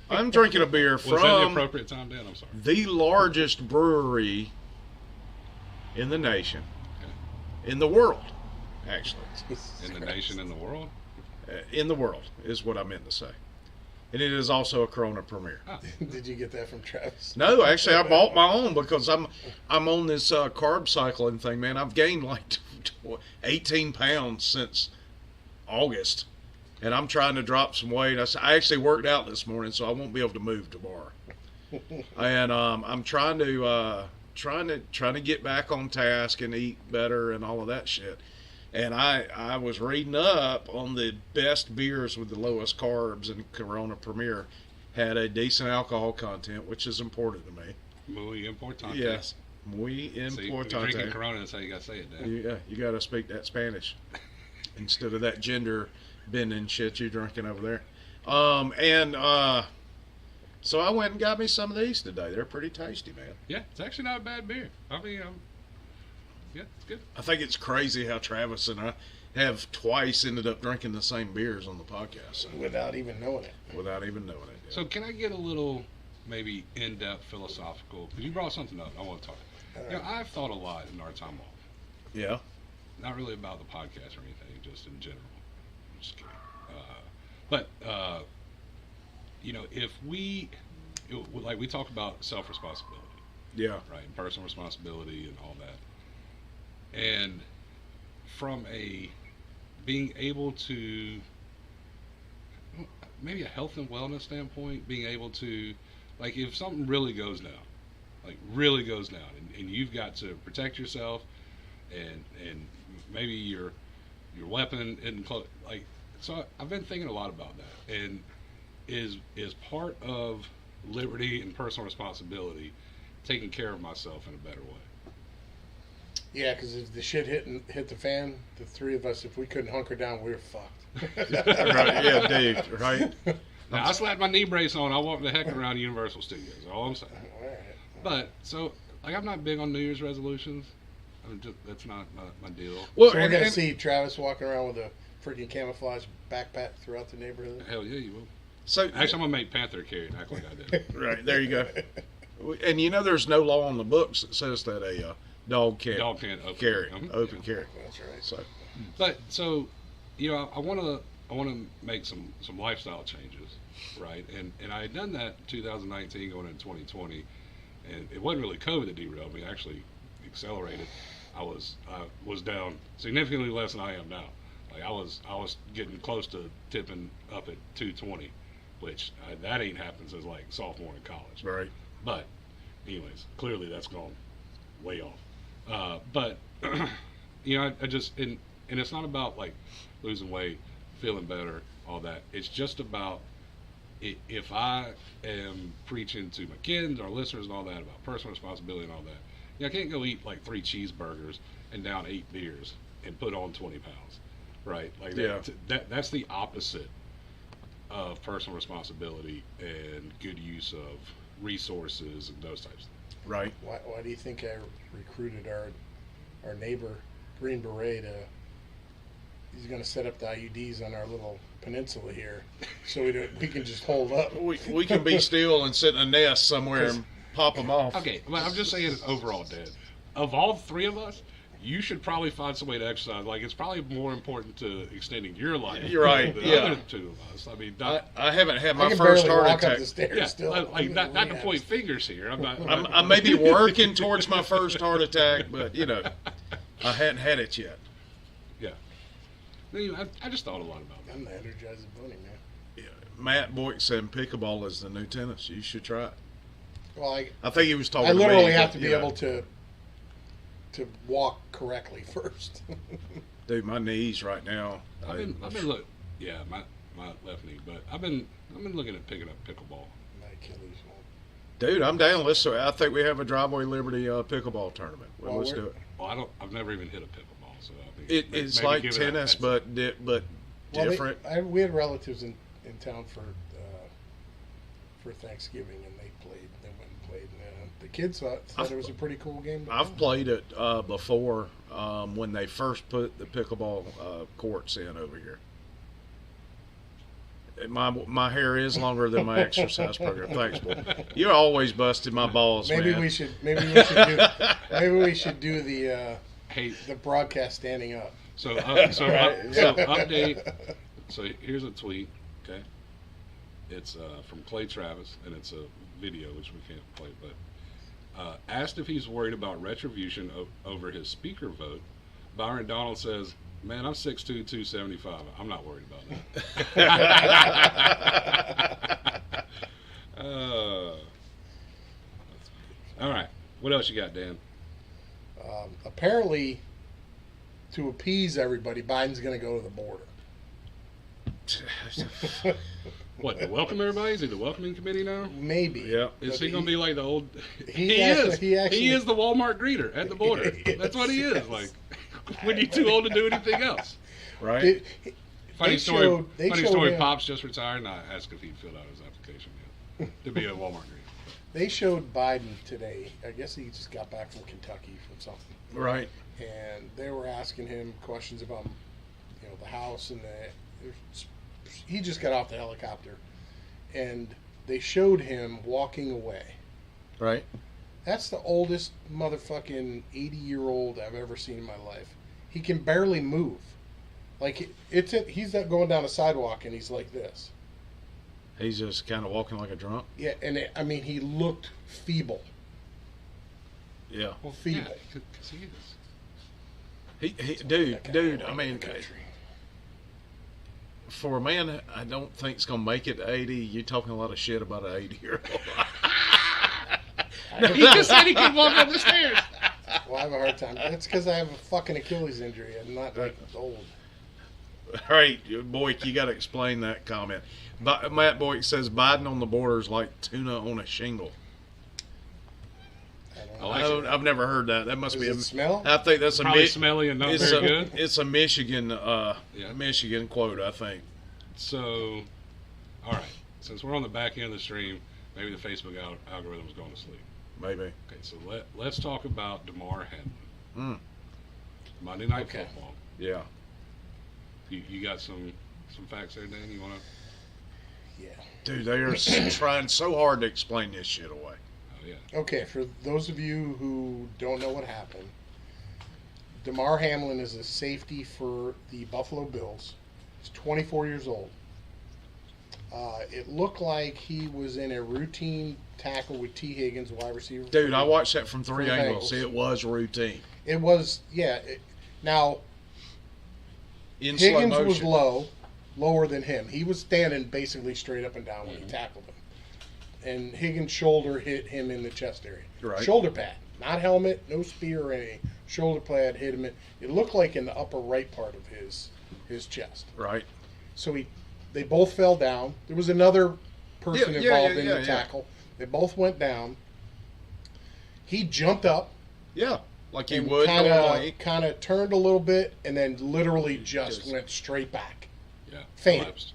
I'm drinking a beer Was that the from appropriate time, Dan? I'm sorry. the largest brewery in the nation, in the world, actually. Jesus In the Christ. nation, in the world. In the world is what I meant to say. And it is also a Corona Premier. Did you get that from Travis? No, actually, I bought my own because I'm on this carb cycling thing, man. I've gained like 18 pounds since August, and I'm trying to drop some weight. I actually worked out this morning, so I won't be able to move tomorrow. And I'm trying to get back on task and eat better and all of that shit. And I was reading up on the best beers with the lowest carbs, and Corona Premier had a decent alcohol content, which is important to me. Muy importante. Yes, muy See, when you're importante. drinking Corona, that's how you got to say it, Dan. Yeah, you got to speak that Spanish instead of that gender bending shit you're drinking over there. So I went and got me some of these today. They're pretty tasty, man. Yeah, it's actually not a bad beer. I mean, yeah, it's good. I think it's crazy how Travis and I have twice ended up drinking the same beers on the podcast Without even knowing it. without even knowing it. Yeah. So can I get a little maybe in-depth philosophical? Because you brought something up I want to talk. You know, I've thought a lot in our time off. Yeah. Not really about the podcast or anything, just in general. I'm just kidding. You know, if like we talk about self-responsibility, Yeah. right, and personal responsibility and all that, and from a being able to maybe a health and wellness standpoint, being able to, like, if something really goes down, and you've got to protect yourself, and maybe your weapon isn't close, like, so I've been thinking a lot about that, and is part of liberty and personal responsibility taking care of myself in a better way. Yeah, because if the shit hit the fan, the three of us, if we couldn't hunker down, we were fucked. Right. Yeah, Dave. Right. Now, I slapped my knee brace on. I walked the heck around Universal Studios. All I'm saying. All right. But so, like, I'm not big on New Year's resolutions. That's not my deal. Well, So we're and- gonna and- see Travis walking around with a freaking camouflage backpack throughout the neighborhood. Hell yeah, you will. so Actually, I'm gonna make Panther carry and act like I did. right there you go. And you know, there's no law on the books that says that a dog can't Dog can't open carry Mhm. open carry. That's right. So But so, you know, I want to make some lifestyle changes, right? And I had done that in 2019 going into 2020, and it wasn't really COVID that derailed me. It actually accelerated. I was down significantly less than I am now. Like I was getting close to tipping up at 220, which that ain't happened since like sophomore in college. right. But, anyways, clearly that's gone way off. But, you know, I just, and it's not about like losing weight, feeling better, all that. It's just about if I am preaching to my kids, our listeners, and all that about personal responsibility and all that. You know, I can't go eat like 3 cheeseburgers and down 8 beers and put on 20 pounds, right? Like that's the opposite of personal responsibility and good use of resources and those types of things. Right. Why do you think I recruited our neighbor Green Beret to? He's going to set up the IUDs on our little peninsula here, so we can just hold up. We can be still and sit in a nest somewhere and pop them off. Okay, but I'm just saying overall, Dad, of all 3 of us, you should probably find some way to exercise. Like, it's probably more important to extending your life You're right, than yeah. the other 2 of us. I mean, I haven't had I my can first barely heart walk up attack. the stairs yeah, still. like not to point fingers here. I'm not. I may be working towards my first heart attack, but you know, I hadn't had it yet. Yeah. Anyway, I just thought a lot about that. I'm the Energizer Bunny, man. Yeah. Matt Boyk said pickleball is the new tennis. You should try it. Well, I think he was talking. I literally to me, have but, to be you know, able to walk correctly first. Dude, my knees right now. I've been look. Yeah, my left knee, but I've been looking at picking up pickleball. My Achilles won't. Dude, I'm down. I think we have a Driveway Liberty pickleball tournament. Well, let's do it. Well, I've never even hit a pickleball, so I think It's maybe like give it tennis, a- but Well, different. we had relatives in town for Thanksgiving, and they went and played. And the kids thought it was a pretty cool game. I've played it before when they first put the pickleball courts in over here. My hair is longer than my exercise program. Thanks, boy. You're always busting my balls, Maybe man. we should do the Hey, broadcast standing up. so update. So here's a tweet. Okay, it's from Clay Travis, and it's a video which we can't play. But asked if he's worried about retribution over his speaker vote, Byron Donald says, "Man, I'm 6'2", 275. I'm not worried about that." All right. What else you got, Dan? Apparently, to appease everybody, Biden's going to go to the border. What, to welcome everybody? Is he the welcoming committee now? Maybe. Yeah. Is But he going to be like the old? he He actually- is. he actually- He is the Walmart greeter at the border. Yes, That's what he is. yes. Like, when you're too old to do anything else. Right? They- Funny they story. showed- they Funny showed story. him- Pops just retired, and I asked if he'd filled out his application yet to be a Walmart greeter. They showed Biden today. I guess he just got back from Kentucky from something, Right. and they were asking him questions about, the house and he just got off the helicopter, and they showed him walking away. Right. That's the oldest motherfucking 80-year-old I've ever seen in my life. He can barely move. Like he's not going down a sidewalk and he's like this. He's just kind of walking like a drunk. Yeah, and he looked feeble. Yeah. Well, Feeble. because he is. That guy Dude. all I over mean, the country. for a man that I don't think's gonna make it to 80, you're talking a lot of shit about an 80-year-old. He just said he could walk up the stairs. Well, I have a hard time. That's because I have a fucking Achilles injury. I'm not like old. All right, Boyk, you got to explain that comment. Matt Boyk says Biden on the border is like tuna on a shingle. I don't I know. like it. I've never heard that. That must Does be it smell? I think that's a Probably smelly and not it's very a, good. It's a Michigan Yeah. Michigan quote, I think. So, all right. Since we're on the back end of the stream, maybe the Facebook algorithm's going to sleep. Maybe. Okay, so let's talk about DeMar Hamlin. Mm. Monday Night Okay. Football. Yeah. You got some facts there, Dan? You want to? Yeah. Dude, they are trying so hard to explain this shit away. Oh yeah. Okay, for those of you who don't know what happened, DeMar Hamlin is a safety for the Buffalo Bills. He's 24 years old. It looked like he was in a routine tackle with T. Higgins, wide receiver. Dude, I watched that from three For the angles. Bengals. It was routine. It was, yeah. Now, In slow Higgins was motion. lower than him. He was standing basically straight up and down when he tackled him. And Higgins' shoulder hit him in the chest area. Right. Shoulder pad, not helmet, no spear or anything. Shoulder pad hit him. It looked like in the upper right part of his chest. Right. So they both fell down. There was another person involved in the tackle. They both went down. He jumped up. Yeah. Like you and would normally. kind of turned a little bit and then literally just went straight back. Yeah. Fainted, Collapsed.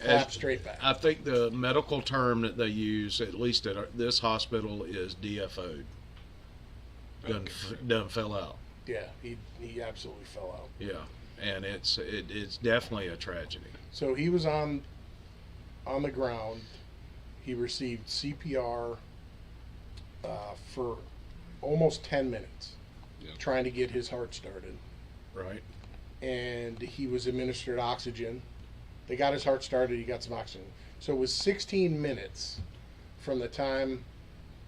collapsed straight back. I think the medical term that they use, at least at this hospital, is DFO'd. Done fell out. Yeah, he absolutely fell out. Yeah. And it's definitely a tragedy. So he was on the ground. He received CPR for almost 10 minutes, Yep. trying to get his heart started. Right. And he was administered oxygen. They got his heart started. He got some oxygen. So it was 16 minutes from the time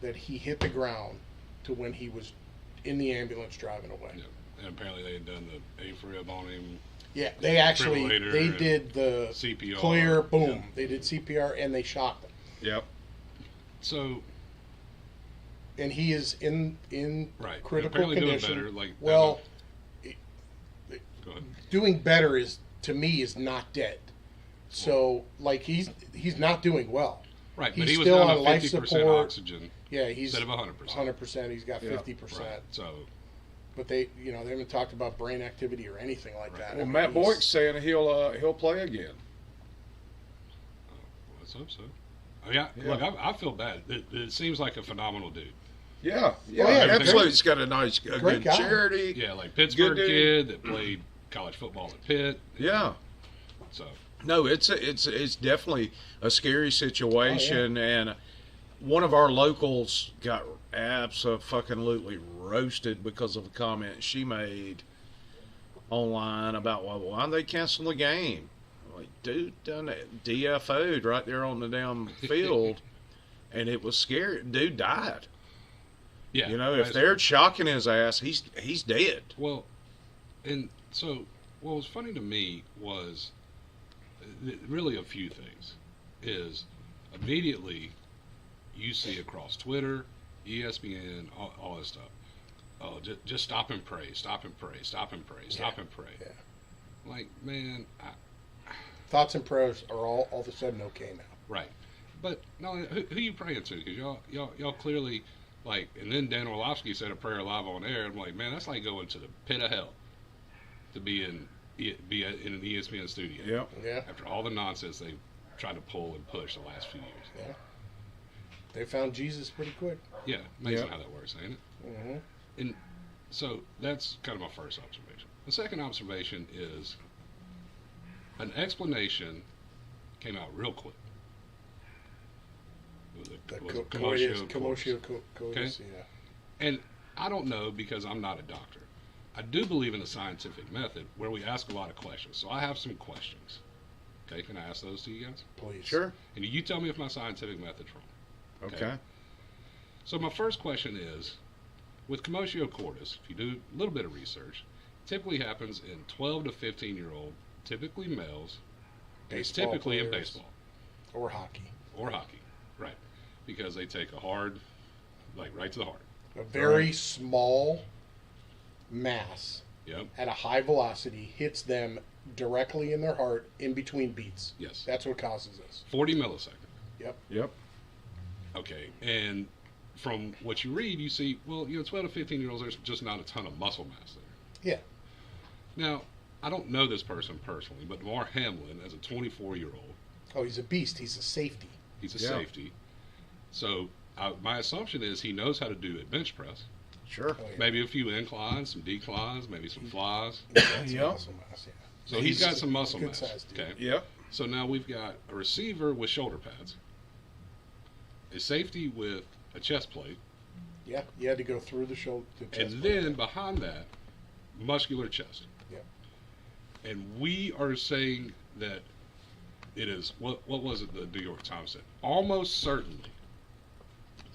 that he hit the ground to when he was in the ambulance driving away. Yeah. And apparently they had done the AFib on him. Yeah, they actually Defibrillator did the CPR. clear boom. Yeah. They did CPR and they shocked him. Yep. So And he is in right. critical apparently condition. doing better. Like Well, go ahead. doing better is to me is not dead. So like he's not doing well. Right, He's but he was still down on to life 50% support. oxygen Yeah, he's instead of 100%. 100%. He's got Yeah. 50%. Right. So But they haven't talked about brain activity or anything like that. Well, I mean, Matt he's- Boyk's saying he'll play again. let's hope so. I mean, Yeah. look, I feel bad. It seems like a phenomenal dude. Yeah. Yeah. Oh, yeah, absolutely. great. He's got a Great good guy. charity. Yeah, like Pittsburgh dude. kid that played college football at Pitt. Yeah. So No, it's definitely a scary situation, and one of our locals got absolutely roasted because of a comment she made online about why don't they cancel the game? Like, dude, done it, DFO'd right there on the damn field, and it was scary. Dude died. yeah, You know, if that's- they're shocking his ass, he's dead. well, and so what was funny to me was really a few things. Is immediately you see across Twitter, ESPN, all this stuff. oh, just stop and pray, stop and pray, stop and pray, stop and pray. Yeah. Like, man, Thoughts and prayers are all of a sudden okay now. right. But no, who you praying to? Because y'all clearly, like, and then Dan Orlovsky said a prayer live on air. I'm like, man, that's like going to the pit of hell to be in an ESPN studio. Yep. Yeah. After all the nonsense they tried to pull and push the last few years. Yeah. They found Jesus pretty quick. Yeah, amazing Yeah. how that works, ain't it? Mm-hmm. And so that's kind of my first observation. The second observation is an explanation came out real quick. The Was it coitus, commotio coitus, Okay. yeah. And I don't know because I'm not a doctor. I do believe in the scientific method where we ask a lot of questions. So I have some questions. Okay, can I ask those to you guys? Please. Sure. And you tell me if my scientific method's wrong. Okay. So my first question is, with commotio cordis, if you do a little bit of research, it typically happens in 12 to 15-year-old, typically males, and it's Baseball typically in players. baseball Or hockey. or hockey, right? Because they take a hard, like right to the heart. A very small mass Yep. at a high velocity hits them directly in their heart in between beats. Yes. That's what causes this. 40 milliseconds. Yep. Okay. And from what you read, you see, well, 12 to 15-year-olds, there's just not a ton of muscle mass there. Yeah. Now, I don't know this person personally, but Damar Hamlin, as a 24-year-old, Oh, he's a beast. He's a safety. he's a Yeah. safety. So my assumption is he knows how to do a bench press. Sure. Oh, yeah. Maybe a few inclines, some declines, maybe some flies. He's got some Yep. muscle mass, yeah. So he's got some muscle good mass. size dude. Okay. Yep. So now we've got a receiver with shoulder pads, a safety with a chest plate, Yeah, you had to go through the shoulder. The chest and plate. then behind that, muscular chest. Yep. And we are saying that it is, what was it the New York Times said? Almost certainly,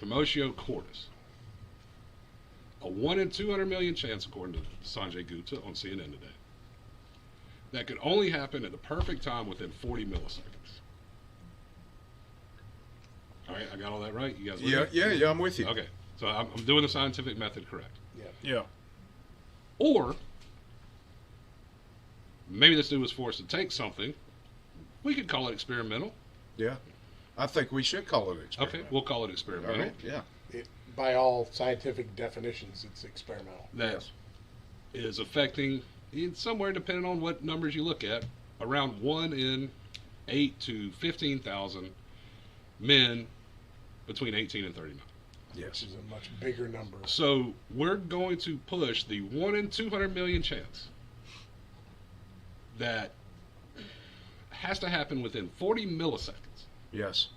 commotio cordis. A 1 in 200 million chance, according to Sanjay Gupta on CNN today. That could only happen at the perfect time within 40 milliseconds. All right, I got all that right? You guys with me? Yeah, I'm with you. Okay, so I'm doing the scientific method correct. Yeah. Or maybe this dude was forced to take something. We could call it experimental. Yeah. I think we should call it experiment. Okay, we'll call it All experimental. right. Yeah. By all scientific definitions, it's experimental. That is affecting, somewhere depending on what numbers you look at, around 1 in 8 to 15,000 men between 18 and 39. Which Yes. is a much bigger number. So we're going to push the 1 in 200 million chance that has to happen within 40 milliseconds Yes.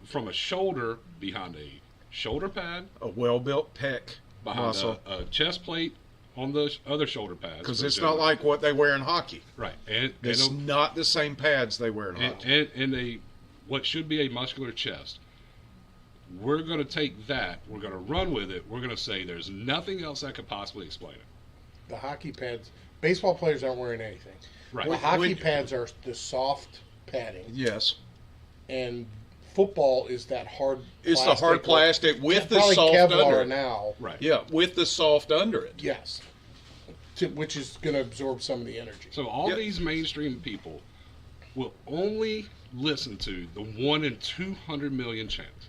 from a shoulder behind a shoulder pad, A well-built pec behind muscle. a chest plate on the other shoulder pads. Because it's not like what they wear in hockey. right, and It's not the same pads they wear in hockey. and a what should be a muscular chest. We're going to take that. We're going to run with it. We're going to say there's nothing else that could possibly explain it. The hockey pads, baseball players aren't wearing anything. Right. The hockey When- pads are the soft padding, Yes. and football is that hard. It's the hard plastic with the probably soft Kevlar under it. now. Right. Yeah, with the soft under it. Yes, which is going to absorb some of the energy. So all Yep. these mainstream people will only listen to the 1 in 200 million chance.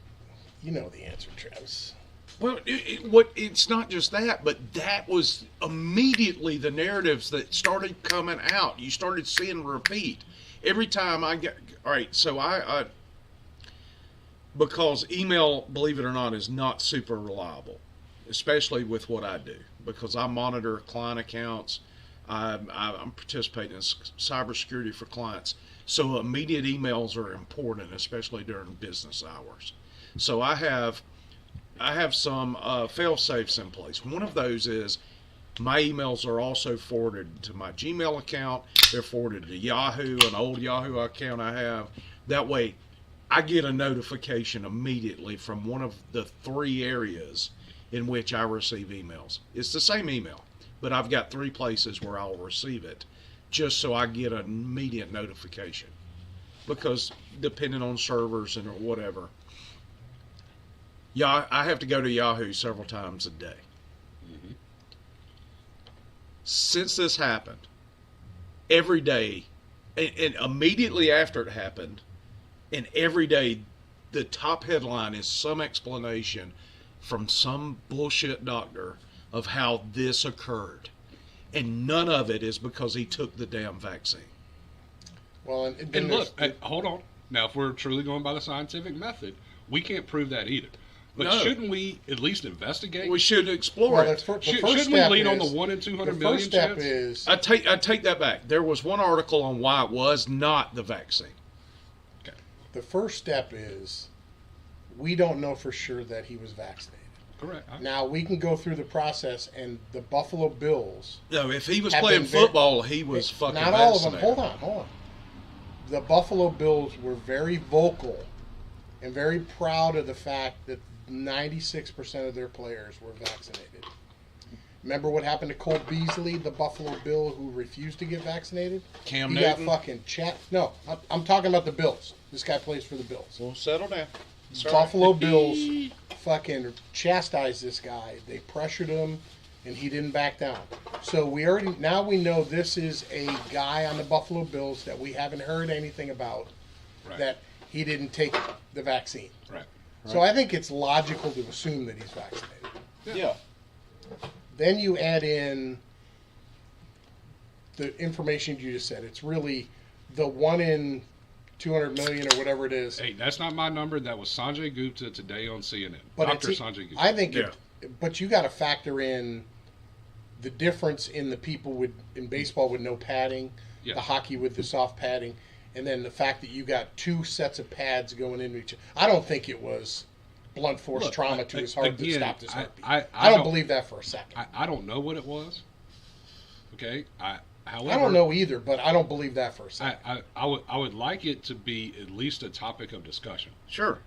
You know the answer, Travis. Well, it's not just that, but that was immediately the narratives that started coming out. You started seeing repeat every time I get. All right, so I because email, believe it or not, is not super reliable, especially with what I do, because I monitor client accounts. I'm participating in cybersecurity for clients, so immediate emails are important, especially during business hours. So I have some fail safes in place. One of those is my emails are also forwarded to my Gmail account. They're forwarded to Yahoo, an old Yahoo account I have. That way, I get a notification immediately from one of the 3 areas in which I receive emails. It's the same email, but I've got 3 places where I'll receive it, just so I get an immediate notification. Because depending on servers and whatever. Yeah, I have to go to Yahoo several times a day. Mhm. Since this happened, every day, and immediately after it happened, and every day, the top headline is some explanation from some bullshit doctor of how this occurred. And none of it is because he took the damn vaccine. Well, and then And there's look, hold on. Now, if we're truly going by the scientific method, we can't prove that either. But No. shouldn't we at least investigate? We should explore well, it. the first Shouldn't we step lean on is- the 1 in 200 the million first step chance? is I take that back. There was one article on why it was not the vaccine. the first step is we don't know for sure that he was vaccinated. Correct. Now we can go through the process, and the Buffalo Bills. No, if he was Have playing been very- football, he was fucking Not all of them. vaccinated. Hold on. The Buffalo Bills were very vocal and very proud of the fact that 96% of their players were vaccinated. Remember what happened to Cole Beasley, the Buffalo Bill who refused to get vaccinated? Cam He Newton? got fucking No, I'm talking about the Bills. This guy plays for the Bills. Well, settle down. Buffalo Bills fucking chastised this guy. They pressured him, and he didn't back down. So we know this is a guy on the Buffalo Bills that we haven't heard anything about, Right. that he didn't take the vaccine. Right. So I think it's logical to assume that he's vaccinated. Yeah. Then you add in the information you just said. It's really the 1 in 200 million or whatever it is. Hey, that's not my number. That was Sanjay Gupta today on CNN. But Dr. it's- Sanjay Gupta. I think, Yeah. but you got to factor in the difference in the people in baseball with no padding, Yeah. the hockey with the soft padding, and then the fact that you got two sets of pads going into each. I don't think it was blunt force Look, trauma to his heart that again, stopped his heartbeat. I don't don't- believe that for a second. I don't know what it was. Okay. However, I don't know either, but I don't believe that for a second. I would like it to be at least a topic of discussion. Sure.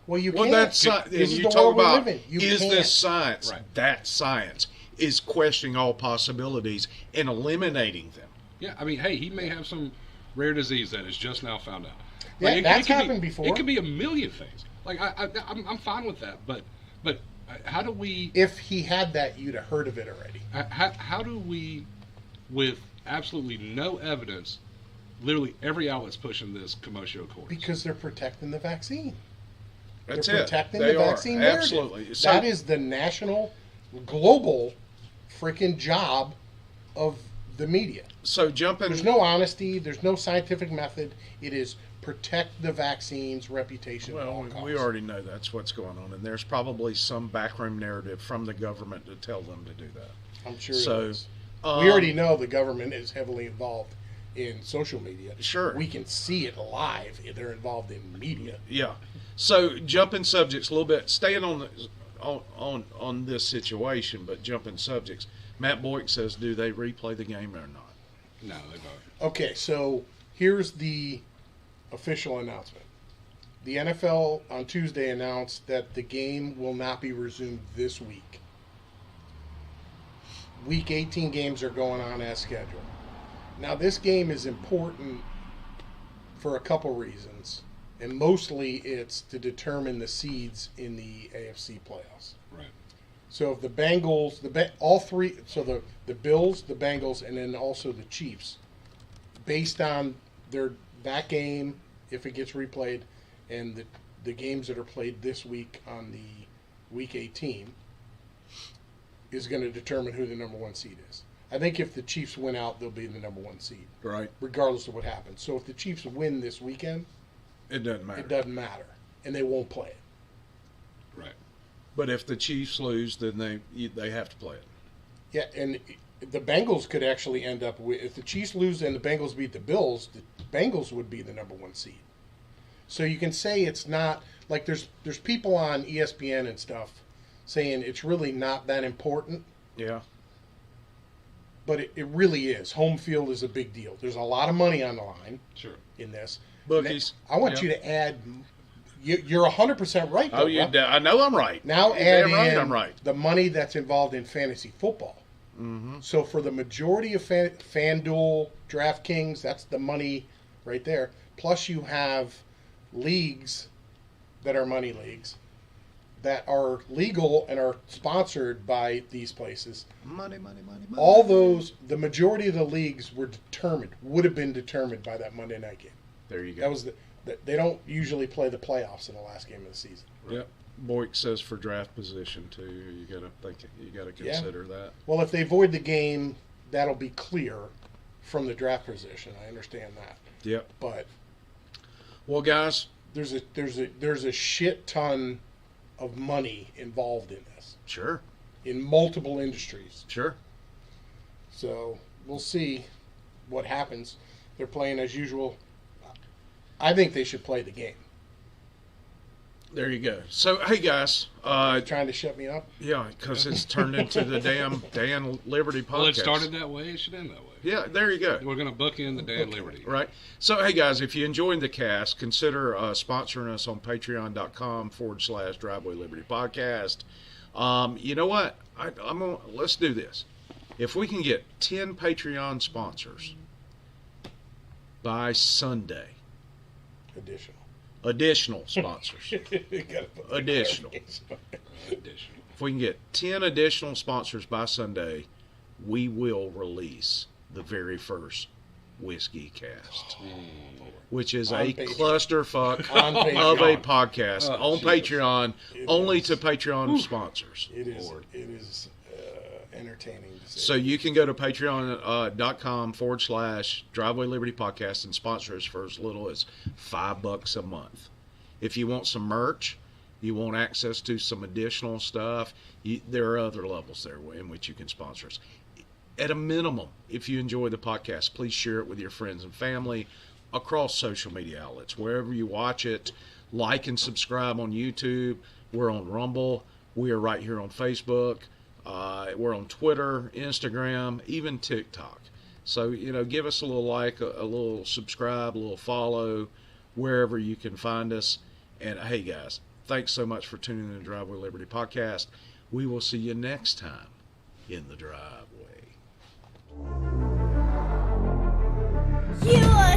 Well, you Well, can't. that's and This is you the talk world we about live in. You is can't. this science? Right. That science is questioning all possibilities and eliminating them. Yeah, I mean, hey, he may have some rare disease that is just now found out. Yeah, that's could be- happened before. It could be a million things. Like I'm fine with that, but how do we? If he had that, you'd have heard of it already. How do we, with absolutely no evidence, literally every outlet's pushing this commotion course? Because they're protecting the vaccine. That's They're it. protecting They the are. vaccine narrative. Absolutely. So, That is the national, global, freaking job of the media. so jumping. There's no honesty. There's no scientific method. It is protect the vaccine's reputation. at all Well, costs. we already know that's what's going on, and there's probably some backroom narrative from the government to tell them to do that. I'm sure. So, it is. We already know the government is heavily involved in social media. Sure. We can see it live. They're involved in media. Yeah. So jumping subjects a little bit, staying on the, on this situation, but jumping subjects. Matt Boyk says, do they replay the game or not? No, they don't. Okay, so here's the official announcement. The NFL on Tuesday announced that the game will not be resumed this week. Week 18 games are going on as scheduled. Now, this game is important for a couple reasons, and mostly it's to determine the seeds in the AFC playoffs. Right. So if the Bengals, all three, so the Bills, the Bengals, and then also the Chiefs, based on that game, if it gets replayed, and the games that are played this week on the Week 18, is going to determine who the number one seed is. I think if the Chiefs win out, they'll be the number one seed, Right. regardless of what happens. So if the Chiefs win this weekend, It doesn't matter. it doesn't matter, and they won't play it. Right. But if the Chiefs lose, then they have to play it. Yeah, and the Bengals could actually end up with, if the Chiefs lose and the Bengals beat the Bills, the Bengals would be the number one seed. So you can say it's not like there's people on ESPN and stuff saying it's really not that important, Yeah. but it really is. Home field is a big deal. There's a lot of money on the line Sure. in this. Bookies. I want Yeah. you to add. You're 100% right. Though, Oh, you? bro. I know I'm right. Now You're add damn right in I'm right. the money that's involved in fantasy football. Mm-hmm. So for the majority of FanDuel, DraftKings, that's the money right there. Plus you have leagues that are money leagues that are legal and are sponsored by these places, Money, money, money, money. all those, the majority of the leagues would have been determined by that Monday night game. There you go. That was they don't usually play the playoffs in the last game of the season. Yep. Boyk says for draft position too. You gotta consider that. Well, if they void the game, that'll be clear from the draft position. I understand that, Yep. but Well, guys, there's a shit ton of money involved in this sure, in multiple industries. sure. So we'll see what happens. They're playing as usual. I think they should play the game. There you go. So, hey guys, Trying to shut me up? yeah, because it's turned into the damn Dan Liberty podcast. Well, it started that way. It should end that way. Yeah, there you go. We're going to book in the Dan Liberty. Right. So, hey guys, if you enjoyed the cast, consider sponsoring us on patreon.com/Driveway Liberty Podcast. You know what? Let's do this. If we can get 10 Patreon sponsors by Sunday, additional sponsors. Additional. Additional. If we can get 10 additional sponsors by Sunday, we will release the very first Whiskey Cast, which is On a Patreon. clusterfuck On of a Patreon. podcast Oh, on Jesus. Patreon, It only is. to Patreon sponsors. It is. Lord. It is entertaining to see. So you can go to patreon.com/Driveway Liberty Podcast and sponsor us for as little as $5 a month. If you want some merch, you want access to some additional stuff, there are other levels there in which you can sponsor us. At a minimum, if you enjoy the podcast, please share it with your friends and family across social media outlets. Wherever you watch it, like and subscribe on YouTube. We're on Rumble. We are right here on Facebook. We're on Twitter, Instagram, even TikTok. So, give us a little like, a little subscribe, a little follow, wherever you can find us. And hey, guys, thanks so much for tuning in to Driveway Liberty Podcast. We will see you next time in the driveway. You are